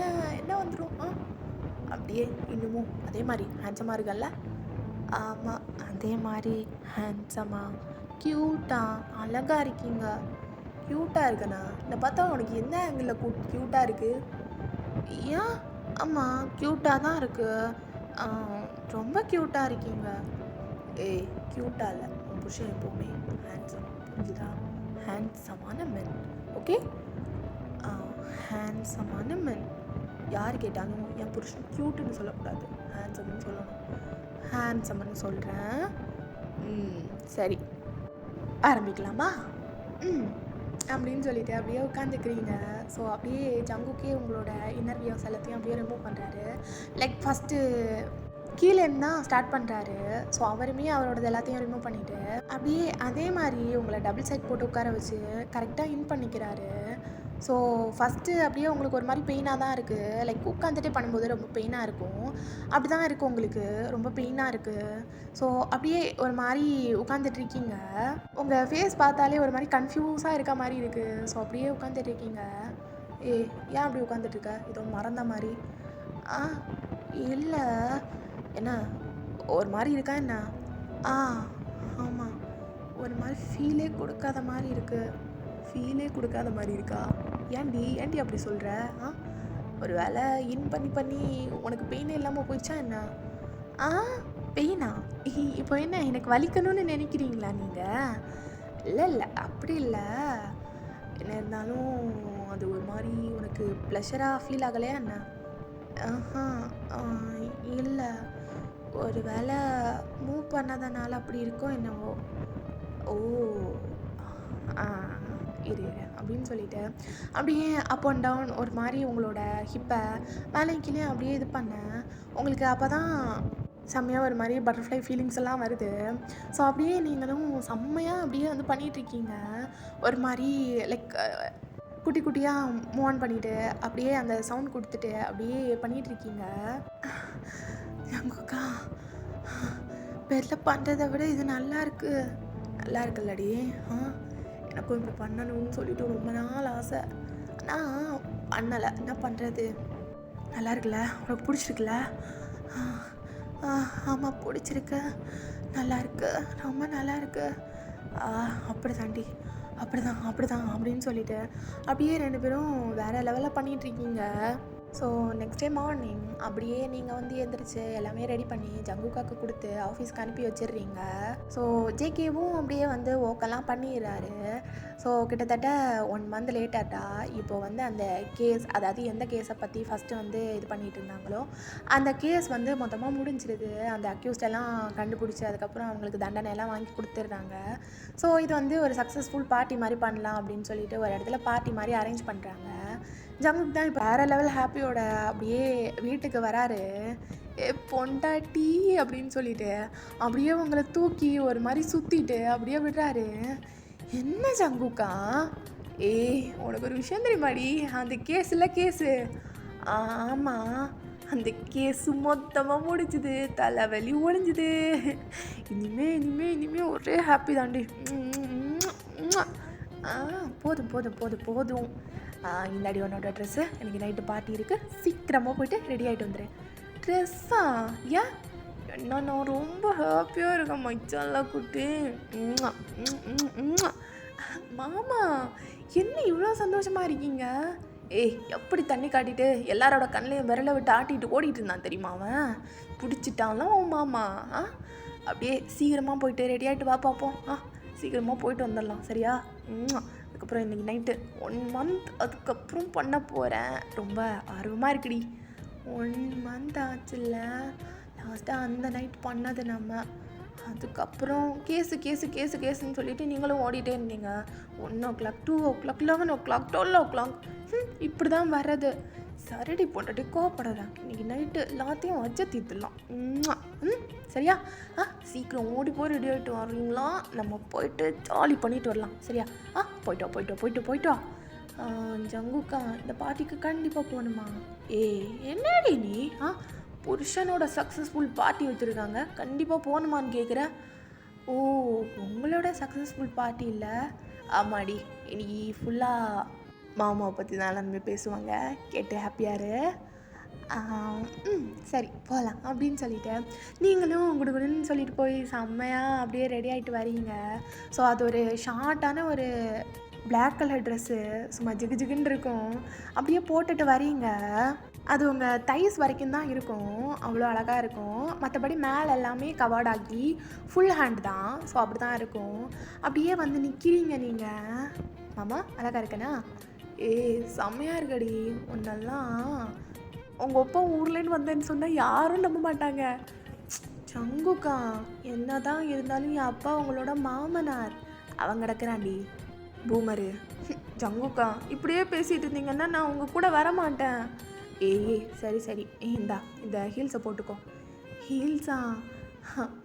வந்துடும். அப்படியே இன்னமும் அதே மாதிரி ஹேண்ட்ஸமாக இருக்கல்ல? ஆமாம், அதே மாதிரி ஹேண்ட்ஸமாக க்யூட்டா அழகாக இருக்கீங்க. க்யூட்டாக இருக்கண்ணா. இந்த பார்த்தா உனக்கு எந்த ஆங்கிளில் க்யூட்டாக இருக்குது? ஏன்? ஆமாம், க்யூட்டாக தான் இருக்குது. ரொம்ப க்யூட்டாக இருக்கீங்க. ஏய், க்யூட்டாக இல்லை, உன் புருஷன் எப்போவுமே ஹேண்ட்ஸம், புரிஞ்சுதா? ஹேண்ட்ஸமான மென், ஓகே? ஹேண்ட்ஸமான மென் யார் கேட்டாலும் என் புருஷன் க்யூட்டுன்னு சொல்லக்கூடாது, ஹேண்ட்ஸம்னு சொல்லணும். ஹேண்ட்ஸம்னு சொல்கிறேன். சரி, ஆரம்பிக்கலாமா? அப்படின்னு சொல்லிட்டு அப்படியே உட்காந்துக்கிறீங்க. ஸோ அப்படியே ஜங்குக்கே உங்களோட இன்னர் வியூஸ் எல்லாத்தையும் அப்படியே ரிமூவ் பண்ணுறாரு. லைக் ஃபஸ்ட்டு கீழேருந்து தான் ஸ்டார்ட் பண்ணுறாரு. ஸோ அவருமே அவரோடது எல்லாத்தையும் ரிமூவ் பண்ணிவிட்டு அப்படியே அதே மாதிரி உங்களை டபுள் சைட் போட்டு உட்கார வச்சு கரெக்டாக இன் பண்ணிக்கிறாரு. ஸோ ஃபஸ்ட்டு அப்படியே உங்களுக்கு ஒரு மாதிரி பெயினாக தான் இருக்குது. லைக் உட்காந்துட்டே பண்ணும்போது ரொம்ப பெயினாக இருக்கும். அப்படி தான் இருக்குது உங்களுக்கு, ரொம்ப பெயினாக இருக்குது. ஸோ அப்படியே ஒரு மாதிரி உட்காந்துட்ருக்கீங்க. உங்கள் ஃபேஸ் பார்த்தாலே ஒரு மாதிரி கன்ஃபியூஸாக இருக்க மாதிரி இருக்குது. ஸோ அப்படியே உட்காந்துட்ருக்கீங்க. ஏன் அப்படி உட்காந்துட்ருக்க? ஏதோ மறந்த மாதிரி. இல்லை, என்ன ஒரு மாதிரி இருக்கா என்ன? ஆமாம், ஒரு மாதிரி ஃபீலே கொடுக்காத மாதிரி இருக்குது. ஃபீலே கொடுக்காத மாதிரி இருக்கா? ஏன்டி அப்படி சொல்கிற? ஒரு வேளை இன் பண்ணி உனக்கு பெயினே இல்லாமல் போயிடுச்சா என்ன? பெயினா? இப்போ என்ன எனக்கு வலிக்கணும்னு நினைக்கிறீங்களா நீங்கள்? இல்லை, அப்படி இல்லை. என்ன இருந்தாலும் அது ஒரு மாதிரி உனக்கு ப்ளஷராக ஃபீல் ஆகலையா என்ன? இல்லை, ஒரு வேளை மூவ் பண்ணாதனால அப்படி இருக்கோ என்னவோ. ஓ, இரு அப்படின்னு சொல்லிட்டு அப்படியே அப் அண்ட் டவுன் ஒரு மாதிரி உங்களோட ஹிப்பை மேலே கீழே அப்படியே இது பண்ணேன். உங்களுக்கு அப்போ தான் செம்மையாக ஒரு மாதிரி பட்டர்ஃப்ளை ஃபீலிங்ஸ் எல்லாம் வருது. ஸோ அப்படியே நீங்களும் செம்மையாக அப்படியே வந்து பண்ணிகிட்ருக்கீங்க. ஒரு மாதிரி லைக் குட்டி குட்டியாக மூவ் ஆன் பண்ணிவிட்டு அப்படியே அந்த சவுண்ட் கொடுத்துட்டு அப்படியே பண்ணிகிட்ருக்கீங்க. ஜங்குக்கா, பெரில் பண்ணுறதை விட இது நல்லா இருக்குல்லடி. எனக்கும் இப்போ பண்ணணும்னு சொல்லிட்டு ரொம்ப நாள் ஆசை. ஆனால் பண்ணலை, என்ன பண்ணுறது? நல்லா இருக்குல்ல? உனக்கு பிடிச்சிருக்குல்ல? ஆமாம், பிடிச்சிருக்கு, நல்லா இருக்கு, ரொம்ப நல்லா இருக்கு. அப்படி தாண்டி, அப்படிதான் அப்படின்னு சொல்லிட்டு அப்படியே 2 பேரும் வேறு லெவலில் பண்ணிகிட்ருக்கீங்க. ஸோ நெக்ஸ்ட் டே மார்னிங் அப்படியே நீங்கள் வந்து எழுந்திரிச்சு எல்லாமே ரெடி பண்ணி ஜங்குக்காக்கு கொடுத்து ஆஃபீஸ்க்கு அனுப்பி வச்சிடுறீங்க. ஸோ ஜேகேவும் அப்படியே வந்து ஓக்கெல்லாம் பண்ணிடுறாரு. ஸோ கிட்டத்தட்ட 1 மந்த் லேட்டாட்டா இப்போ வந்து அந்த கேஸ், அதாவது எந்த கேஸை பற்றி ஃபஸ்ட்டு வந்து இது பண்ணிகிட்டு இருந்தாங்களோ அந்த கேஸ் வந்து மொத்தமாக முடிஞ்சிருது. அந்த அக்யூஸ்டெல்லாம் கண்டுபிடிச்சி அதுக்கப்புறம் அவங்களுக்கு தண்டனை எல்லாம் வாங்கி கொடுத்துட்றாங்க. ஸோ இது வந்து ஒரு சக்ஸஸ்ஃபுல் பார்ட்டி மாதிரி பண்ணலாம் அப்படின்னு சொல்லிட்டு ஒரு இடத்துல பார்ட்டி மாதிரி அரேஞ்ச் பண்ணுறாங்க. ஜங்குக் தான் இப்போ வேறு லெவல் ஹாப்பியோட அப்படியே வீட்டுக்கு வராரு. பொண்டாட்டி அப்படின்னு சொல்லிட்டு அப்படியே உங்களை தூக்கி ஒரு மாதிரி சுற்றிட்டு அப்படியே விடுறாரு. என்ன ஜங்குக்கா? உனக்கு ஒரு விஷயம் தெரியுமாடி? அந்த கேஸு ஆமாம், அந்த கேஸு மொத்தமாக முடிஞ்சுது, தலைவலி ஒழிஞ்சுது. இனிமே ஒரே ஹாப்பி தாண்டி. போதும். இந்தாடி உன்னோட ட்ரெஸ்ஸு, எனக்கு நைட்டு பார்ட்டி இருக்குது, சீக்கிரமாக போய்ட்டு ரெடி ஆகிட்டு வந்துடுறேன். ட்ரெஸ்ஸா? ஏன்? என்ன நான் ரொம்ப ஹாப்பியாக இருக்கேன் மச்சான்லாம் கூட்டு. மாமா, என்ன இவ்வளோ சந்தோஷமாக இருக்கீங்க? எப்படி தண்ணி காட்டிட்டு எல்லாரோட கண்ணையும் விரலை விட்டு ஆட்டிட்டு ஓடிட்டு இருந்தான் தெரியுமா அவன்? பிடிச்சிட்டான்லாம் உன் மாமா. அப்படியே சீக்கிரமாக போயிட்டு ரெடி ஆகிட்டு வா பார்ப்போம். சீக்கிரமாக போயிட்டு வந்துடலாம், சரியா? அதுக்கப்புறம் இன்றைக்கி நைட்டு 1 மந்த் அதுக்கப்புறம் பண்ண போகிறேன். ரொம்ப ஆர்வமாக இருக்குடி. 1 மந்த் ஆச்சுல்ல, லாஸ்ட்டாக அந்த நைட் பண்ணது நம்ம. அதுக்கப்புறம் கேஸுன்னு சொல்லிட்டு நீங்களும் ஓடிட்டே இருந்தீங்க. 1 o'clock, 2 o'clock, 11 o'clock, 12 o'clock இப்படி தான் வர்றது. சரிடி பொண்டாட்டி, கோவப்படாதான். இன்றைக்கி நைட்டு எல்லாத்தையும் வச்சு தீர்த்துடலாம். சரியா? சீக்கிரம் ஓடி போய் ரெடி ஆகிட்டு வரீங்களா? நம்ம போயிட்டு ஜாலி பண்ணிட்டு வரலாம், சரியா? போயிட்டோம். ஜங்குக்கா, இந்த பார்ட்டிக்கு கண்டிப்பாக போகணுமா? என்னடி நீ? புருஷனோட சக்ஸஸ்ஃபுல் பார்ட்டி வச்சுருக்காங்க, கண்டிப்பாக போகணுமான்னு கேட்குற? உங்களோட சக்ஸஸ்ஃபுல் பார்ட்டி இல்லை? ஆமாடி, இன்னைக்கு ஃபுல்லாக மாமாவை பற்றி தான் எல்லாருமே பேசுவாங்க, கேட்டு ஹாப்பியாரு. சரி போகலாம் அப்படின்னு சொல்லிட்டு நீங்களும் குடுகுடுன்னு சொல்லிட்டு போய் செம்மையாக அப்படியே ரெடி ஆகிட்டு வரீங்க. ஸோ அது ஒரு ஷார்ட்டான ஒரு பிளாக் கலர் ட்ரெஸ்ஸு சும்மா ஜிகு ஜிகுன்னு இருக்கும். அப்படியே போட்டுட்டு வரீங்க. அது உங்கள் தைஸ் வரைக்கும் தான் இருக்கும், அவ்வளோ அழகாக இருக்கும். மற்றபடி மேலே எல்லாமே கவர்ட் ஆகி ஃபுல் ஹேண்ட் தான். ஸோ அப்படி தான் இருக்கும். அப்படியே வந்து நிற்கிறீங்க நீங்கள். மாமா அழகாக இருக்கேனா? செம்மையாக இருக்கடி. ஒன்றெல்லாம் உங்கள் அப்பா ஊர்லேருந்து வந்தேன்னு சொன்னால் யாரும் நம்ப மாட்டாங்க. சங்குக்கா என்ன தான் இருந்தாலும் என் அப்பா உங்களோட மாமனார். அவன் கிடக்குறாண்டி பூமரு. ஜங்குக்கா இப்படியே பேசிகிட்டு இருந்தீங்கன்னா நான் உங்கள் கூட வரமாட்டேன். சரி சரி இந்தா இந்த ஹீல்ஸை போட்டுக்கோ. ஹீல்ஸா?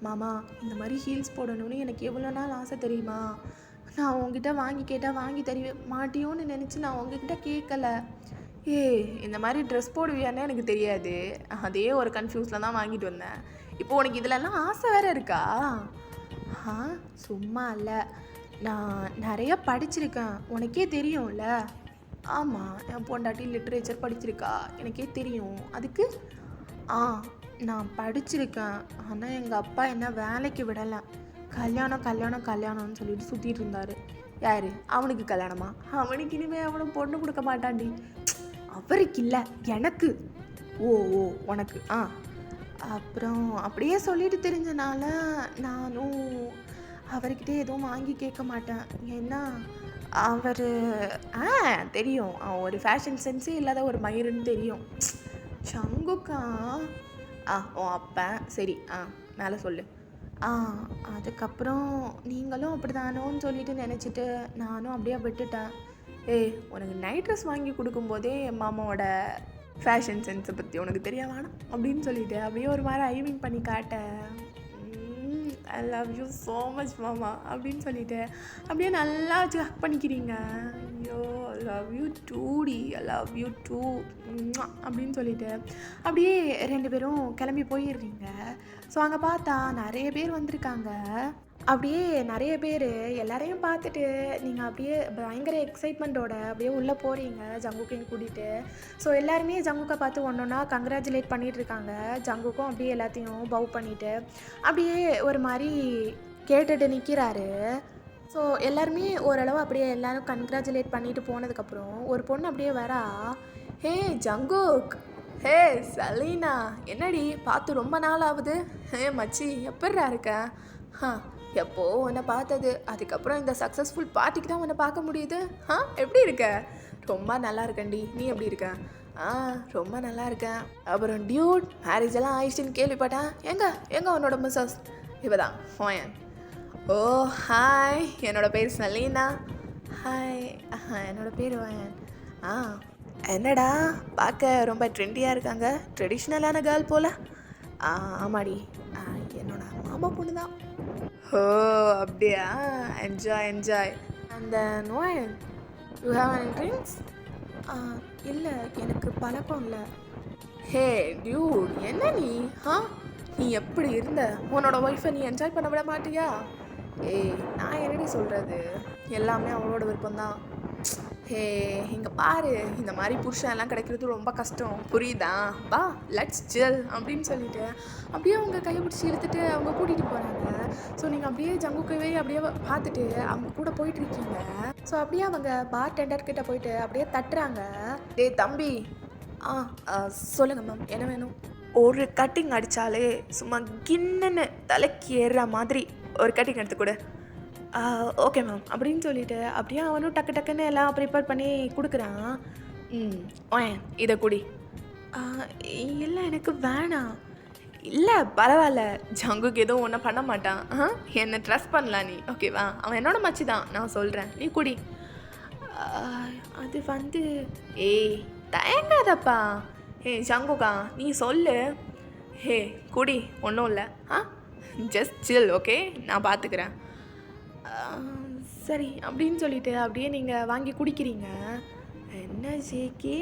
மாமா இந்த மாதிரி ஹீல்ஸ் போடணும்னு எனக்கு எவ்வளோ நாள் ஆசை தெரியுமா? நான் உங்ககிட்ட வாங்கி கேட்டால் வாங்கி தருவே மாட்டியோன்னு நினச்சி நான் உங்ககிட்ட கேட்கல. இந்த மாதிரி ட்ரெஸ் போடுவியானே எனக்கு தெரியாது. அதே ஒரு கன்ஃபியூஸில் தான் வாங்கிட்டு வந்தேன். இப்போ உனக்கு இதிலெல்லாம் ஆசை வேறு இருக்கா? சும்மா இல்லை, நான் நிறைய படிச்சிருக்கேன், உனக்கே தெரியும்ல. ஆமாம், என் பொண்டாட்டி லிட்ரேச்சர் படிச்சிருக்கா, எனக்கே தெரியும். அதுக்கு நான் படிச்சிருக்கேன். ஆனால் எங்கள் அப்பா என்ன வேலைக்கு விடலை. கல்யாணம் கல்யாணம் கல்யாணம்னு சொல்லிட்டு சுற்றிட்டு இருந்தார். யார்? அவனுக்கு கல்யாணமா? அவனுக்கு இனிமேல் அவனும் பொண்ணு கொடுக்க மாட்டான்டி. அவருக்கு இல்லை, எனக்கு. ஓ உனக்கு. அப்புறம் அப்படியே சொல்லிட்டு தெரிஞ்சனால நானும் அவர்கிட்ட எதுவும் வாங்கி கேட்க மாட்டேன். ஏன்னா அவர் தெரியும், ஒரு ஃபேஷன் சென்ஸே இல்லாத ஒரு மயிருன்னு தெரியும். சங்குக்கா உன் அப்பன் சரி மேலே சொல்லு. அதுக்கப்புறம் நீங்களும் அப்படி தானோன்னு சொல்லிட்டு நினச்சிட்டு நானும் அப்படியே விட்டுட்டேன். உனக்கு நைட் ட்ரெஸ் வாங்கி கொடுக்கும்போதே என் மாமாவோட ஃபேஷன் சென்ஸை பற்றி உனக்கு தெரிய வேணாம் அப்படின்னு சொல்லிட்டு அப்படியே ஒரு மாதிரி ஐவிங் பண்ணி காட்டேன். I love you so much மாமா அப்படின்னு சொல்லிட்டு அப்படியே நல்லா வச்சு ஹக் பண்ணிக்கிறீங்க. ஐயோ ஐ லவ் யூ டூடி, ஐ லவ் யூ டூ அப்படின்னு சொல்லிட்டு அப்படியே 2 பேரும் கிளம்பி போயிடுறீங்க. ஸோ அங்கே பார்த்தா நிறைய பேர் வந்திருக்காங்க. அப்படியே நிறைய பேர் எல்லாரையும் பார்த்துட்டு நீங்கள் அப்படியே பயங்கர எக்ஸைட்மெண்ட்டோட அப்படியே உள்ளே போகிறீங்க ஜங்குக்கையும் கூட்டிகிட்டு. ஸோ எல்லாருமே ஜங்குக்கை பார்த்து ஒன்றா கங்க்ராச்சுலேட் பண்ணிகிட்டு இருக்காங்க. ஜங்குக்கும் அப்படியே எல்லாத்தையும் பவ் பண்ணிவிட்டு அப்படியே ஒரு மாதிரி கேட்டுட்டு நிற்கிறாரு. ஸோ எல்லாருமே ஓரளவு அப்படியே எல்லோரும் கங்க்ராச்சுலேட் பண்ணிட்டு போனதுக்கப்புறம் ஒரு பொண்ணு அப்படியே வரா. ஹே ஜங்குக், ஹே சலீனா, என்னடி பார்த்து ரொம்ப நாள் ஆகுது. மச்சி எப்பட்றா இருக்க? எப்போ உன்னை பார்த்தது, அதுக்கப்புறம் இந்த சக்ஸஸ்ஃபுல் பார்ட்டிக்கு தான் உன்னை பார்க்க முடியுது. எப்படி இருக்க? ரொம்ப நல்லா இருக்கேன்டி, நீ எப்படி இருக்க? ரொம்ப நல்லா இருக்கேன். அப்புறம் டியூட் மேரேஜ் எல்லாம் ஆயிடுச்சுன்னு கேள்விப்பட்டேன். எங்க உன்னோட மிஸ்ஸஸ்? இவ தான் ஃபோயன். ஓ ஹாய், என்னோட பேர் சலீனா. ஹாய், என்னோட பேர் ஓயன். என்னடா பார்க்க ரொம்ப ட்ரெண்டியாக இருக்காங்க, ட்ரெடிஷ்னலான கேர்ள் போல். ஆமாடி, என்னோட மாமா பொண்ணு தான். ஓ அப்படியா, என்ஜாய் என்ஜாய். அந்த நோயன் யூ ஹேவ் எனி ட்ரிங்க்ஸ்? இல்லை, எனக்கு பழக்கம் இல்லை. ஹே டியூட், என்ன நீ எப்படி இருந்த? உன்னோட ஒய்ஃபை நீ என்ஜாய் பண்ண விட மாட்டியா? நான் என்னடி சொல்கிறது, எல்லாமே அவளோட விருப்பம்தான். இங்கே பாரு, இந்த மாதிரி புருஷன்லாம் கிடைக்கிறது ரொம்ப கஷ்டம், புரியுதா? வா லெட்ஸ் சில் அப்படின்னு சொல்லிட்டு அப்படியே அவங்க கையை பிடிச்சி இழுத்துட்டு அவங்க கூட்டிகிட்டு போகிறாங்க. ஸோ நீங்கள் அப்படியே ஜங்குக்கவே அப்படியே பார்த்துட்டு அவங்க கூட போயிட்டுருக்கீங்க. ஸோ அப்படியே அவங்க பார் டெண்டர்கிட்ட போயிட்டு அப்படியே தட்டுறாங்க. தம்பி. சொல்லுங்கள் மேம், என்ன வேணும்? ஒரு கட்டிங் அடித்தாலே சும்மா கின்னு தலைக்கு ஏறுற மாதிரி ஒரு கட்டிங் எடுத்து கொடு. ஓகே மேம் அப்படின்னு சொல்லிட்டு அப்படியே அவனும் டக்கு டக்குன்னு எல்லாம் ப்ரிப்பேர் பண்ணி கொடுக்குறான். ஓயன் இதை குடி. இல்லை எனக்கு வேணாம். இல்லை பரவாயில்ல, ஜங்குக்கு எதுவும் ஒன்றும் பண்ண மாட்டான். என்னை ட்ரஸ்ட் பண்ணலாம் நீ, ஓகேவா? அவன் என்னோட மச்சி தான், நான் சொல்கிறேன், நீ குடி. அது வந்து தயங்காதப்பா. ஜங்குக்கா நீ சொல்லு. குடி, ஒன்றும் இல்லை. ஜஸ்ட் சில், ஓகே, நான் பார்த்துக்கிறேன். சரி அப்படின்னு சொல்லிட்டு அப்படியே நீங்கள் வாங்கி குடிக்கிறீங்க. என்ன ஜேகே,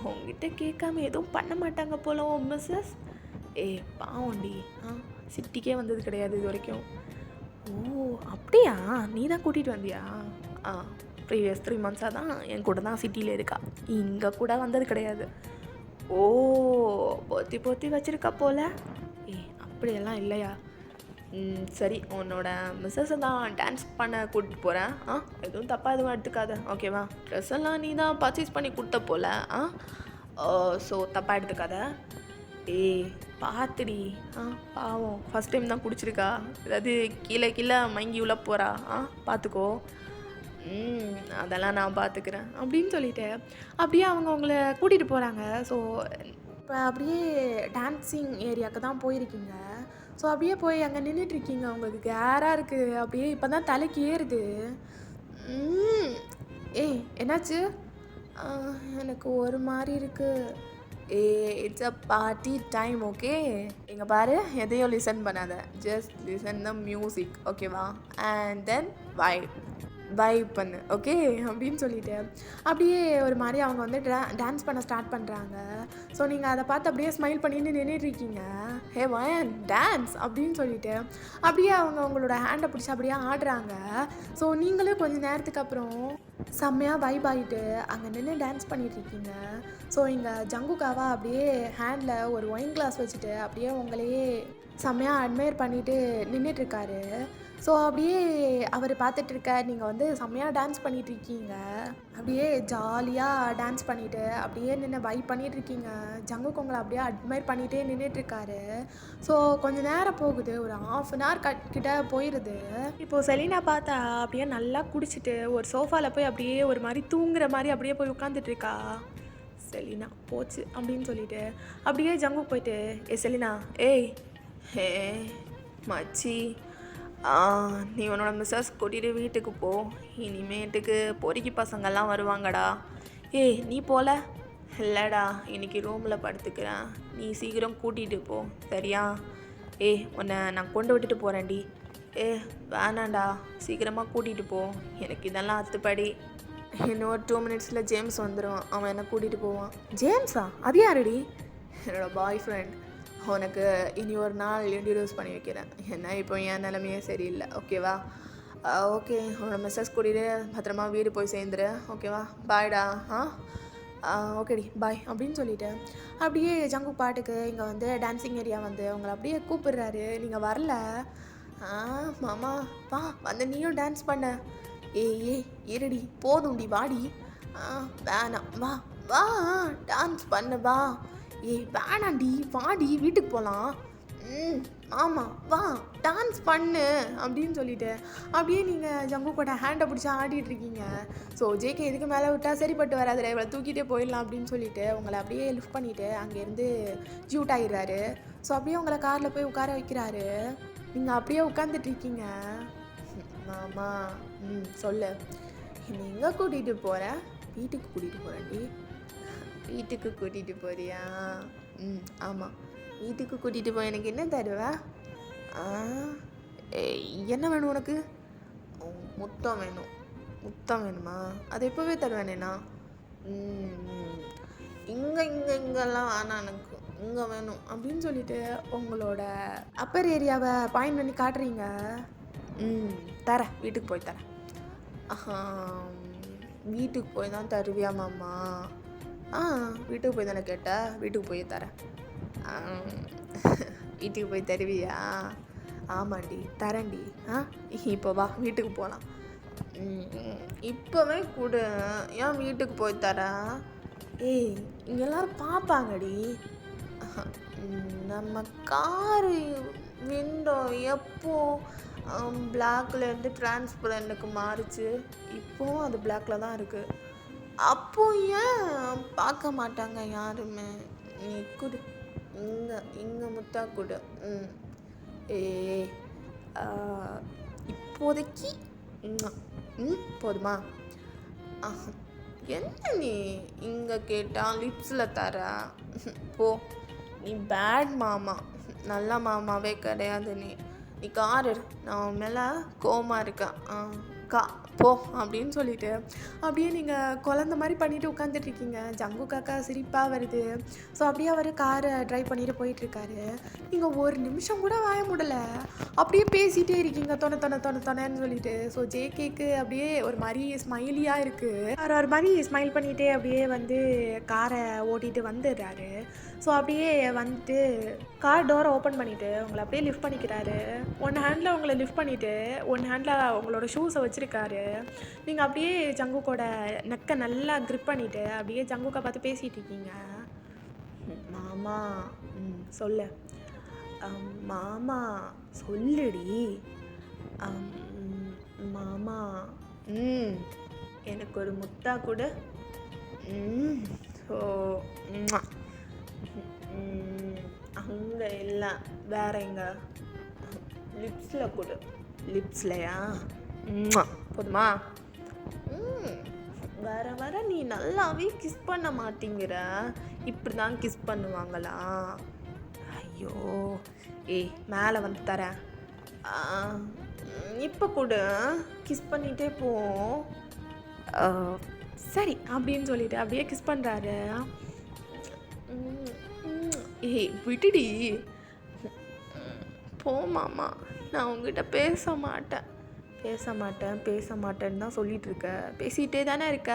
உங்ககிட்ட கேட்காம எதுவும் பண்ண மாட்டாங்க போல மிஸ்ஸஸ். பாவண்டி, சிட்டிக்கே வந்தது கிடையாது இது வரைக்கும். ஓ அப்படியா, நீ தான் கூட்டிகிட்டு வந்தியா? ப்ரீவியஸ் 3 months தான் என் கூட தான் சிட்டியில் இருக்கா, இங்கே கூட வந்தது கிடையாது. ஓ பொத்தி பொத்தி வச்சிருக்க போல. அப்படியெல்லாம் இல்லையா? சரி, உன்னோட மிஸ்ஸஸை தான் டான்ஸ் பண்ண கூட்டிட்டு போகிறேன். எதுவும் தப்பாக எதுவும் எடுத்துக்காத, ஓகேவா? ட்ரெஸ் எல்லாம் நீ தான் பர்ச்சேஸ் பண்ணி கொடுத்த போல. ஸோ தப்பாக எடுத்துக்காத. பார்த்துடி. பாவம், ஃபஸ்ட் டைம் தான் குடிச்சிருக்கா. ஏதாவது கீழே கீழே மங்கி உள்ள போகிறா. பார்த்துக்கோ. அதெல்லாம் நான் பார்த்துக்கிறேன் அப்படின்னு சொல்லிட்டு அப்படியே அவங்க அவங்கள கூட்டிகிட்டு போகிறாங்க. ஸோ இப்போ அப்படியே டான்ஸிங் ஏரியாவுக்கு தான் போயிருக்கீங்க. ஸோ அப்படியே போய் அங்கே நின்றுட்டுருக்கீங்க. உங்களுக்கு கேராக இருக்குது. அப்படியே இப்போ தான் தலைக்கு ஏறுது. என்னாச்சு? எனக்கு ஒரு மாதிரி இருக்குது. It's a party time, okay? இங்கே பாரு, எதையும் லிசன் பண்ணாத. ஜஸ்ட் லிசன் த மியூசிக், ஓகேவா? அண்ட் தென் வைப் பண்ணு, ஓகே? அப்படின்னு சொல்லிட்டு அப்படியே ஒரு மாதிரி அவங்க வந்து டான்ஸ் பண்ண ஸ்டார்ட் பண்ணுறாங்க. ஸோ நீங்கள் அதை பார்த்து அப்படியே ஸ்மைல் பண்ணிட்டு நின்றுட்டுருக்கீங்க. ஹே வயன் டான்ஸ் அப்படின்னு சொல்லிட்டு அப்படியே அவங்க அவங்களோட ஹேண்டை பிடிச்சி அப்படியே ஆடுறாங்க. ஸோ நீங்களும் கொஞ்சம் நேரத்துக்கு அப்புறம் செம்மையாக வைப் ஆகிட்டு அங்கே நின்று டான்ஸ் பண்ணிகிட்ருக்கீங்க. ஸோ இங்கே ஜங்குக்காவா அப்படியே ஹேண்டில் ஒரு ஒயின் கிளாஸ் வச்சுட்டு அப்படியே உங்களையே செம்மையாக அட்மையர் பண்ணிவிட்டு நின்றுட்டுருக்காரு. ஸோ அப்படியே அவர் பார்த்துட்ருக்க நீங்கள் வந்து செம்மையாக டான்ஸ் பண்ணிகிட்ருக்கீங்க. அப்படியே ஜாலியாக டான்ஸ் பண்ணிவிட்டு அப்படியே நின்று வைப் பண்ணிகிட்ருக்கீங்க. ஜங்குக்கு உங்களை அப்படியே அட்மையர் பண்ணிகிட்டே நின்றுட்டுருக்காரு. ஸோ கொஞ்சம் நேரம் போகுது, ஒரு 1/2 an hour கிட்ட போயிடுது. இப்போது செலினா பார்த்தா அப்படியே நல்லா குடிச்சிட்டு ஒரு சோஃபாவில் போய் அப்படியே ஒரு மாதிரி தூங்குற மாதிரி அப்படியே போய் உட்காந்துட்ருக்கா. செலினா போச்சு அப்படின்னு சொல்லிட்டு அப்படியே ஜங்கு போயிட்டு, செலினா, ஹே மச்சி, நீ உன்னோட மிஸ்ஸஸ் கூட்டிகிட்டு வீட்டுக்கு போ. இனிமேட்டுக்கு பொறுக்கி பசங்கள்லாம் வருவாங்கடா. நீ போல? இல்லைடா, இன்றைக்கி ரூமில் படுத்துக்கிறேன். நீ சீக்கிரம் கூட்டிகிட்டு போ, சரியா? உன்னை நான் கொண்டு விட்டுட்டு போகிறேன்டி. வேணாண்டா, சீக்கிரமாக கூட்டிகிட்டு போ. எனக்கு இதெல்லாம் அத்துப்படி. இன்னும் ஒரு 2 minutes ஜேம்ஸ் வந்துடும். அவன் என்னை கூட்டிகிட்டு போவான். ஜேம்ஸா? அது யாருடி? என்னோடய பாய் ஃப்ரெண்ட். உனக்கு இனி ஒரு நாள் இன்ட்ரடியூஸ் பண்ணி வைக்கிறேன். ஏன்னா இப்போ என் நிலைமையே சரியில்லை, ஓகேவா? ஓகே, உன்னோட மிஸ்ஸஸ் கூட்டிகிட்டு பத்திரமா வீடு போய் சேர்ந்துரு, ஓகேவா? பாய்டா. ஓகேடி, பாய் அப்படின்னு சொல்லிவிட்டு அப்படியே ஜங்கு பாட்டுக்கு இங்கே வந்து டான்ஸிங் ஏரியா வந்து அவங்கள அப்படியே கூப்பிடுறாரு. நீங்கள் வரல. மாமா வா, வந்து நீயும் டான்ஸ் பண்ண. இருடி, போதும்டி, வாடி. வேணாம், வா வா டான்ஸ் பண்ணு, வா. வேணாண்டி, வாடி, வீட்டுக்கு போகலாம். ஆமாம் வா, டான்ஸ் பண்ணு அப்படின்னு சொல்லிட்டு அப்படியே நீங்கள் ஜங்கு கூட ஹேண்டை பிடிச்சி ஆடிட்டுருக்கீங்க. ஸோ ஜேகே இதுக்கு மேலே விட்டால் சரிப்பட்டு வராது, இவளை தூக்கிட்டே போயிடலாம் அப்படின்னு சொல்லிட்டு உங்களை அப்படியே லிஃப்ட் பண்ணிவிட்டு அங்கேருந்து ஜூட் ஆகிடுறாரு. ஸோ அப்படியே உங்களை காரில் போய் உட்கார வைக்கிறாரு. நீங்கள் அப்படியே உட்காந்துட்ருக்கீங்க. மாமா சொல்லு, என்னை எங்கே கூட்டிகிட்டு போகிறேன்? வீட்டுக்கு கூட்டிகிட்டு போகிறேன்டி. வீட்டுக்கு கூட்டிகிட்டு போறியா? ஆமாம், வீட்டுக்கு கூட்டிகிட்டு போய் எனக்கு என்ன தருவா? என்ன வேணும் உனக்கு? முத்தம் வேணும். முத்தம் வேணுமா? அது எப்போவே தருவேனேண்ணா. இங்கெல்லாம் வேணாம், எனக்கு இங்கே வேணும் அப்படின்னு சொல்லிட்டு உங்களோட அப்பர் ஏரியாவை பாயிண்ட் பண்ணி காட்டுறீங்க. தரேன், வீட்டுக்கு போய் தரேன். வீட்டுக்கு போய் தான் தருவியா மாமா? வீட்டுக்கு போய் தானே கேட்ட, வீட்டுக்கு போய் தரேன். வீட்டுக்கு போய் தருவியா? ஆமாண்டி, தரேன்டி. இப்போ வா, வீட்டுக்கு போகலாம். இப்போவே கொடு. ஏன் வீட்டுக்கு போய் தரேன்? இங்கே எல்லோரும் பார்ப்பாங்கடி. நம்ம காரு விண்டோ எப்போ பிளாக்லேருந்து டிரான்ஸ்பரண்ட்டுக்கு மாறிச்சு. இப்போவும் அது பிளாக்கில் தான் இருக்குது. அப்போ ஏன் பார்க்க மாட்டாங்க யாருமே? நீ கொடு, இங்கே முத்தா கொடு. இப்போதைக்கு போதுமா? என்ன நீ இங்கே கேட்டால் லிப்ஸில் தர? போ, நீ பேட் மாமா, நல்ல மாமாவே கிடையாது. நீ கார் நான் உன் மேலே கோவமாக இருக்கேன். போ அப்படின்னு சொல்லிட்டு அப்படியே நீங்கள் குழந்த மாதிரி பண்ணிட்டு உட்காந்துட்ருக்கீங்க. ஜங்கு காக்கா சிரிப்பாக வருது. ஸோ அப்படியே அவர் காரை ட்ரைவ் பண்ணிட்டு போயிட்டுருக்காரு. நீங்கள் ஒரு நிமிஷம் கூட வாய முடியல, அப்படியே பேசிகிட்டே இருக்கீங்க தொணன்னு சொல்லிட்டு. ஸோ ஜேகேக்கு அப்படியே ஒரு மாதிரி ஸ்மைலியாக இருக்குது. அவர் ஒரு மாதிரி ஸ்மைல் பண்ணிகிட்டே அப்படியே வந்து காரை ஓட்டிகிட்டு வந்துடுறாரு. ஸோ அப்படியே வந்துட்டு கார் டோரை ஓப்பன் பண்ணிவிட்டு உங்களை அப்படியே லிஃப்ட் பண்ணிக்கிறாரு. ஒன் ஹேண்டில் உங்களை லிஃப்ட் பண்ணிவிட்டு ஒன் ஹேண்டில் உங்களோட ஷூஸை வச்சுருக்காரு. நீங்கள் அப்படியே ஜங்குக்கோட நெக்கை நல்லா க்ரிப் பண்ணிவிட்டு அப்படியே ஜங்குக்கை பார்த்து பேசிகிட்டு இருக்கீங்க. மாமா சொல்லு. மாமா சொல்லுடி. மாமா எனக்கு ஒரு முத்தா கூட. ஸோ அங்கே இல்லை, வேற எங்க? லிப்ஸில் கொடு. லிப்ஸ்லையா? போதுமா? வர வர நீ நல்லாவே கிஸ் பண்ண மாட்டேங்கிற. இப்படி தான் கிஸ் பண்ணுவாங்களா? ஐயோ ஏய், மேலே வந்து தரேன். இப்போ கூட கிஸ் பண்ணிகிட்டே போ. சரி அப்படின்னு சொல்லிட்டு அப்படியே கிஸ் பண்ணுறாரு. ஏய் விட்டுடி. போ மாமா, நான் உங்ககிட்ட பேச மாட்டேன்னு தான் சொல்லிகிட்டு இருக்க. பேசிகிட்டே தானே இருக்க.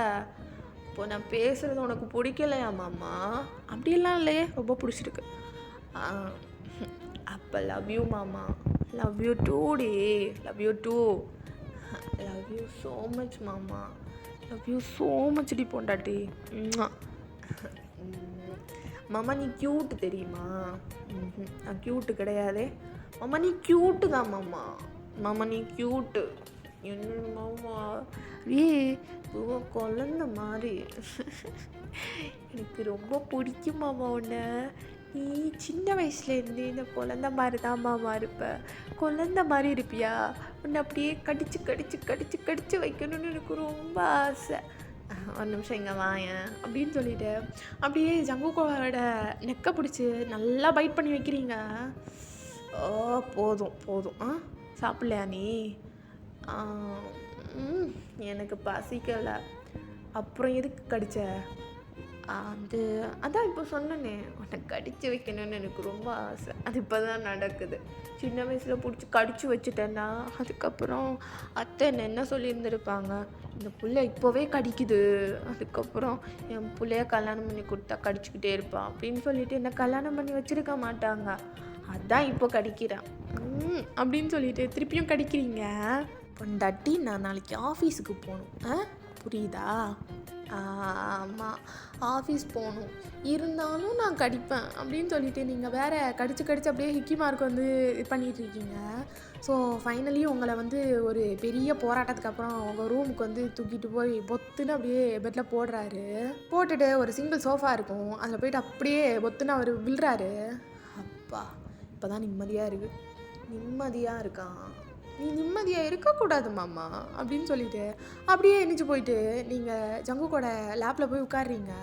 இப்போ நான் பேசுகிறது உனக்கு பிடிக்கலையா மாமா? அப்படியெல்லாம் இல்லையே, ரொம்ப பிடிச்சிருக்கு. அப்போ லவ் யூ மாமா. லவ் யூ டூ டி. Love you too. Love you so much மாமா. லவ் யூ ஸோ மச் டி பொண்டாட்டி. மாமா நீ க்யூட்டு தெரியுமா? நான் க்யூட்டு கிடையாதே மாமா. நீ க்யூட்டு தான் மாமா. மாமா நீ க்யூட்டு. என்ன மாமா குழந்த மாதிரி. எனக்கு ரொம்ப பிடிக்கும் மாமா உன்னை. நீ சின்ன வயசுலேருந்து இந்த குழந்த மாதிரி தான் மாமா இருப்ப. குழந்த மாதிரி இருப்பியா? உன்னை அப்படியே கடிச்சு வைக்கணும்னு எனக்கு ரொம்ப ஆசை. ஒரு நிமிஷம் இங்கே வாயேன் அப்படின்னு சொல்லிட்டு அப்படியே ஜங்குக்கோட நெக்கை பிடிச்சி நல்லா பைட் பண்ணி வைக்கிறீங்க. போதும். சாப்பிட்லையா நீ? எனக்கு பசிக்கலை. அப்புறம் எதுக்கு கடிச்ச? அதான் இப்போ சொன்னேனே, உன்னை கடிச்சு வைக்கணும்னு எனக்கு ரொம்ப ஆசை. அது இப்போ தான் நடக்குது. சின்ன வயசில் பிடிச்சி கடிச்சு வச்சுட்டேன்னா அதுக்கப்புறம் அத்தை என்ன சொல்லியிருந்துருப்பாங்க, இந்த பிள்ளை இப்போவே கடிக்குது, அதுக்கப்புறம் என் பிள்ளைய கல்யாணம் பண்ணி கொடுத்தா கடிச்சிக்கிட்டே இருப்பான் அப்படின்னு சொல்லிட்டு என்னை கல்யாணம் பண்ணி வச்சுருக்க மாட்டாங்க. அதான் இப்போ கடிக்கிறான் அப்படின்னு சொல்லிட்டு திருப்பியும் கடிக்கிறீங்க. பொண்டாட்டி நான் நாளைக்கு ஆஃபீஸுக்கு போகணும், புரியுதா? ஆமாம், ஆஃபீஸ் போகணும், இருந்தாலும் நான் கடிப்பேன் அப்படின்னு சொல்லிட்டு நீங்கள் வேறு கடிச்சு அப்படியே ஹிக்கி மார்க் வந்து இது பண்ணிகிட்ருக்கீங்க. ஸோ ஃபைனலி உங்களை வந்து ஒரு பெரிய போராட்டத்துக்கு அப்புறம் உங்கள் ரூமுக்கு வந்து தூக்கிட்டு போய் பொத்துன்னு அப்படியே பெட்டில் போட்டுட்டு ஒரு சிங்கிள் சோஃபா இருக்கும், அதில் போய்ட்டு அப்படியே பொத்துன்னு அவர் விழுறாரு. அப்பா இப்போ தான் நிம்மதியாக இருக்கான். நீ நிம்மதியாக இருக்கக்கூடாது மாமா அப்படின்னு சொல்லிட்டு அப்படியே எந்திரிச்சு போயிட்டு நீங்கள் ஜங்குக்கோட லேப்பில் போய் உட்காடுறீங்க.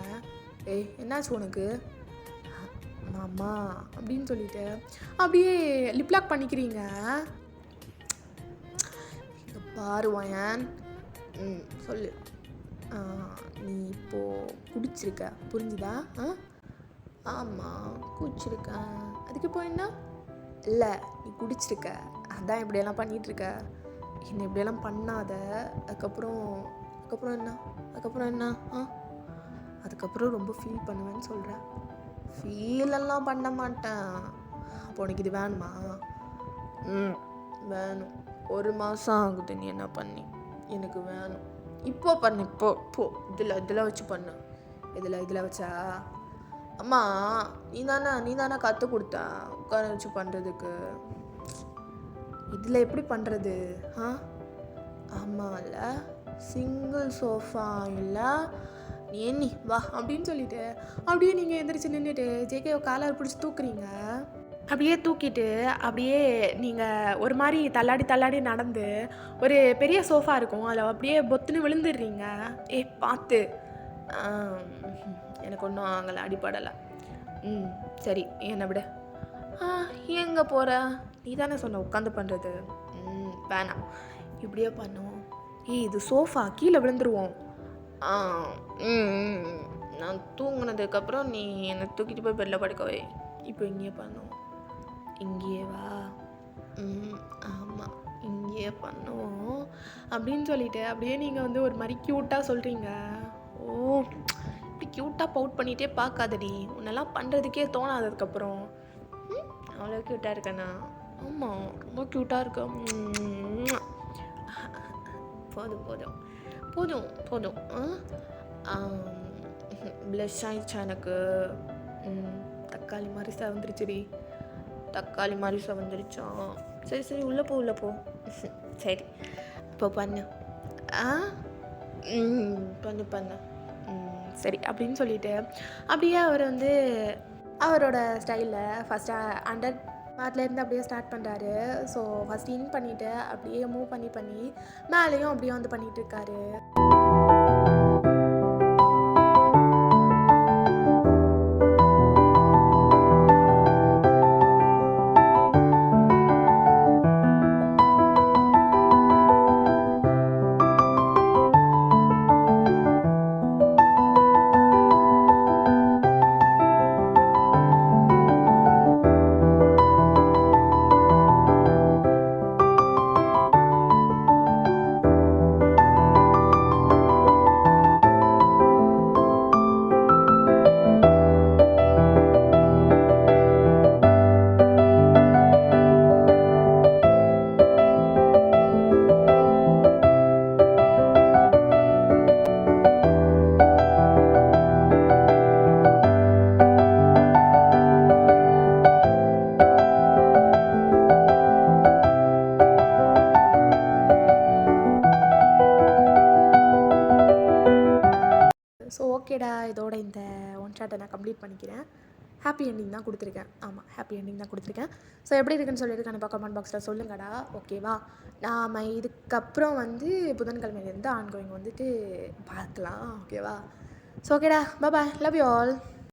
ஏய் என்னாச்சு உனக்கு மாமா அப்படின்னு சொல்லிட்டு அப்படியே லிப்லாக் பண்ணிக்கிறீங்க. இங்கே பாருவாயன். சொல்லு. நீ இப்போது குடிச்சிருக்க, புரிஞ்சுதா? ஆமாம் குடிச்சிருக்கேன். அதுக்கு இப்போ என்ன? இல்லை நீ குடிச்சிருக்க, அதான் இப்படியெல்லாம் பண்ணிகிட்ருக்க. என்னை இப்படியெல்லாம் பண்ணாத. அதுக்கப்புறம் என்ன? அதுக்கப்புறம் ரொம்ப ஃபீல் பண்ணுவேன்னு சொல்கிறேன். ஃபீலெல்லாம் பண்ண மாட்டேன். அப்போ உனக்கு இது வேணுமா? வேணும். 1 மாதம் ஆகுது நீ என்ன பண்ணி. எனக்கு வேணும். இப்போ பண்ணு. இப்போ இதில் வச்சு பண்ணு. இதில் வச்சா? அம்மா நீ தானே கற்றுக் கொடுத்த உட்கார வச்சு பண்ணுறதுக்கு. இதில் எப்படி பண்ணுறது? ஆமாம் இல்லை, சிங்கிள் சோஃபா இல்லை, நீ வா அப்படின்னு சொல்லிட்டு அப்படியே நீங்கள் எந்திரிச்சு நின்றுட்டு ஜேகே காலர் பிடிச்சி தூக்குறீங்க. அப்படியே தூக்கிட்டு அப்படியே நீங்கள் ஒரு மாதிரி தள்ளாடி நடந்து ஒரு பெரிய சோஃபா இருக்கும், அதில் அப்படியே பொத்துன்னு விழுந்துடுறீங்க. பார்த்து. எனக்கு ஒன்றும் ஆகலை, அடிப்படலை. சரி என்னை விட. எங்கே போகிற? நீ தானே சொன்ன உட்காந்து பண்ணுறது. வேணாம், இப்படியே பண்ணுவோம். ஏய் இது சோஃபா, கீழே விழுந்துருவோம். ஆ ம் ம். நான் தூங்குனதுக்கப்புறம் நீ என்னை தூக்கிட்டு போய் பெட்டில் படுக்க வை. இப்போ இங்கேயே பண்ணுவோம். இங்கேயே வா. ம் ஆமாம், இங்கேயே பண்ணுவோம் அப்படின்னு சொல்லிட்டு அப்படியே நீங்கள் வந்து ஒரு மாதிரி க்யூட்டாக சொல்கிறீங்க. ஓ, இப்படி க்யூட்டாக பவுட் பண்ணிகிட்டே பார்க்காதடி, உன்னெல்லாம் பண்ணுறதுக்கே தோணாது அதுக்கப்புறம். அவ்வளோ க்யூட்டாக இருக்கேண்ணா. ஆமாம், ரொம்ப க்யூட்டாக இருக்க. போதும் போதும் போதும் போதும். ப்ளஷ் ஆயிடுச்சா எனக்கு? தக்காளி மாதிரி செவந்துருச்சுடி. தக்காளி மாதிரி செவந்துருச்சா? சரி சரி, உள்ளே போ உள்ளே போ. சரி இப்போ பண்ணு. ஆ பண்ணு பண்ணு. சரி அப்படின்னு சொல்லிட்டு அப்படியே அவர் வந்து அவரோட ஸ்டைலில் ஃபஸ்ட்டு அண்டர் பார்ட்லேருந்து அப்படியே ஸ்டார்ட் பண்ணுறாரு. ஸோ ஃபஸ்ட் இன் பண்ணிவிட்டு அப்படியே மூவ் பண்ணி மேலேயும் அப்படியே வந்து பண்ணிகிட்டு இருக்காரு. ஸோ ஓகேடா, இதோட இந்த ஒன் ஷாட்டை நான் கம்ப்ளீட் பண்ணிக்கிறேன். ஹாப்பி எண்டிங் தான் கொடுத்துருக்கேன். ஆமாம், ஹாப்பி எண்டிங் தான் கொடுத்துருக்கேன். ஸோ எப்படி இருக்குன்னு சொல்லிட்டு கண்டிப்பாக கமெண்ட் பாக்ஸில் சொல்லுங்கடா. ஓகேவா? நாம் இதுக்கப்புறம் வந்து புதன்கிழமையிலேருந்து ஆன்கோயிங் வந்துட்டு பார்க்கலாம். ஓகேவா? ஸோ ஓகேடா, பாய், லவ் யூ ஆல்.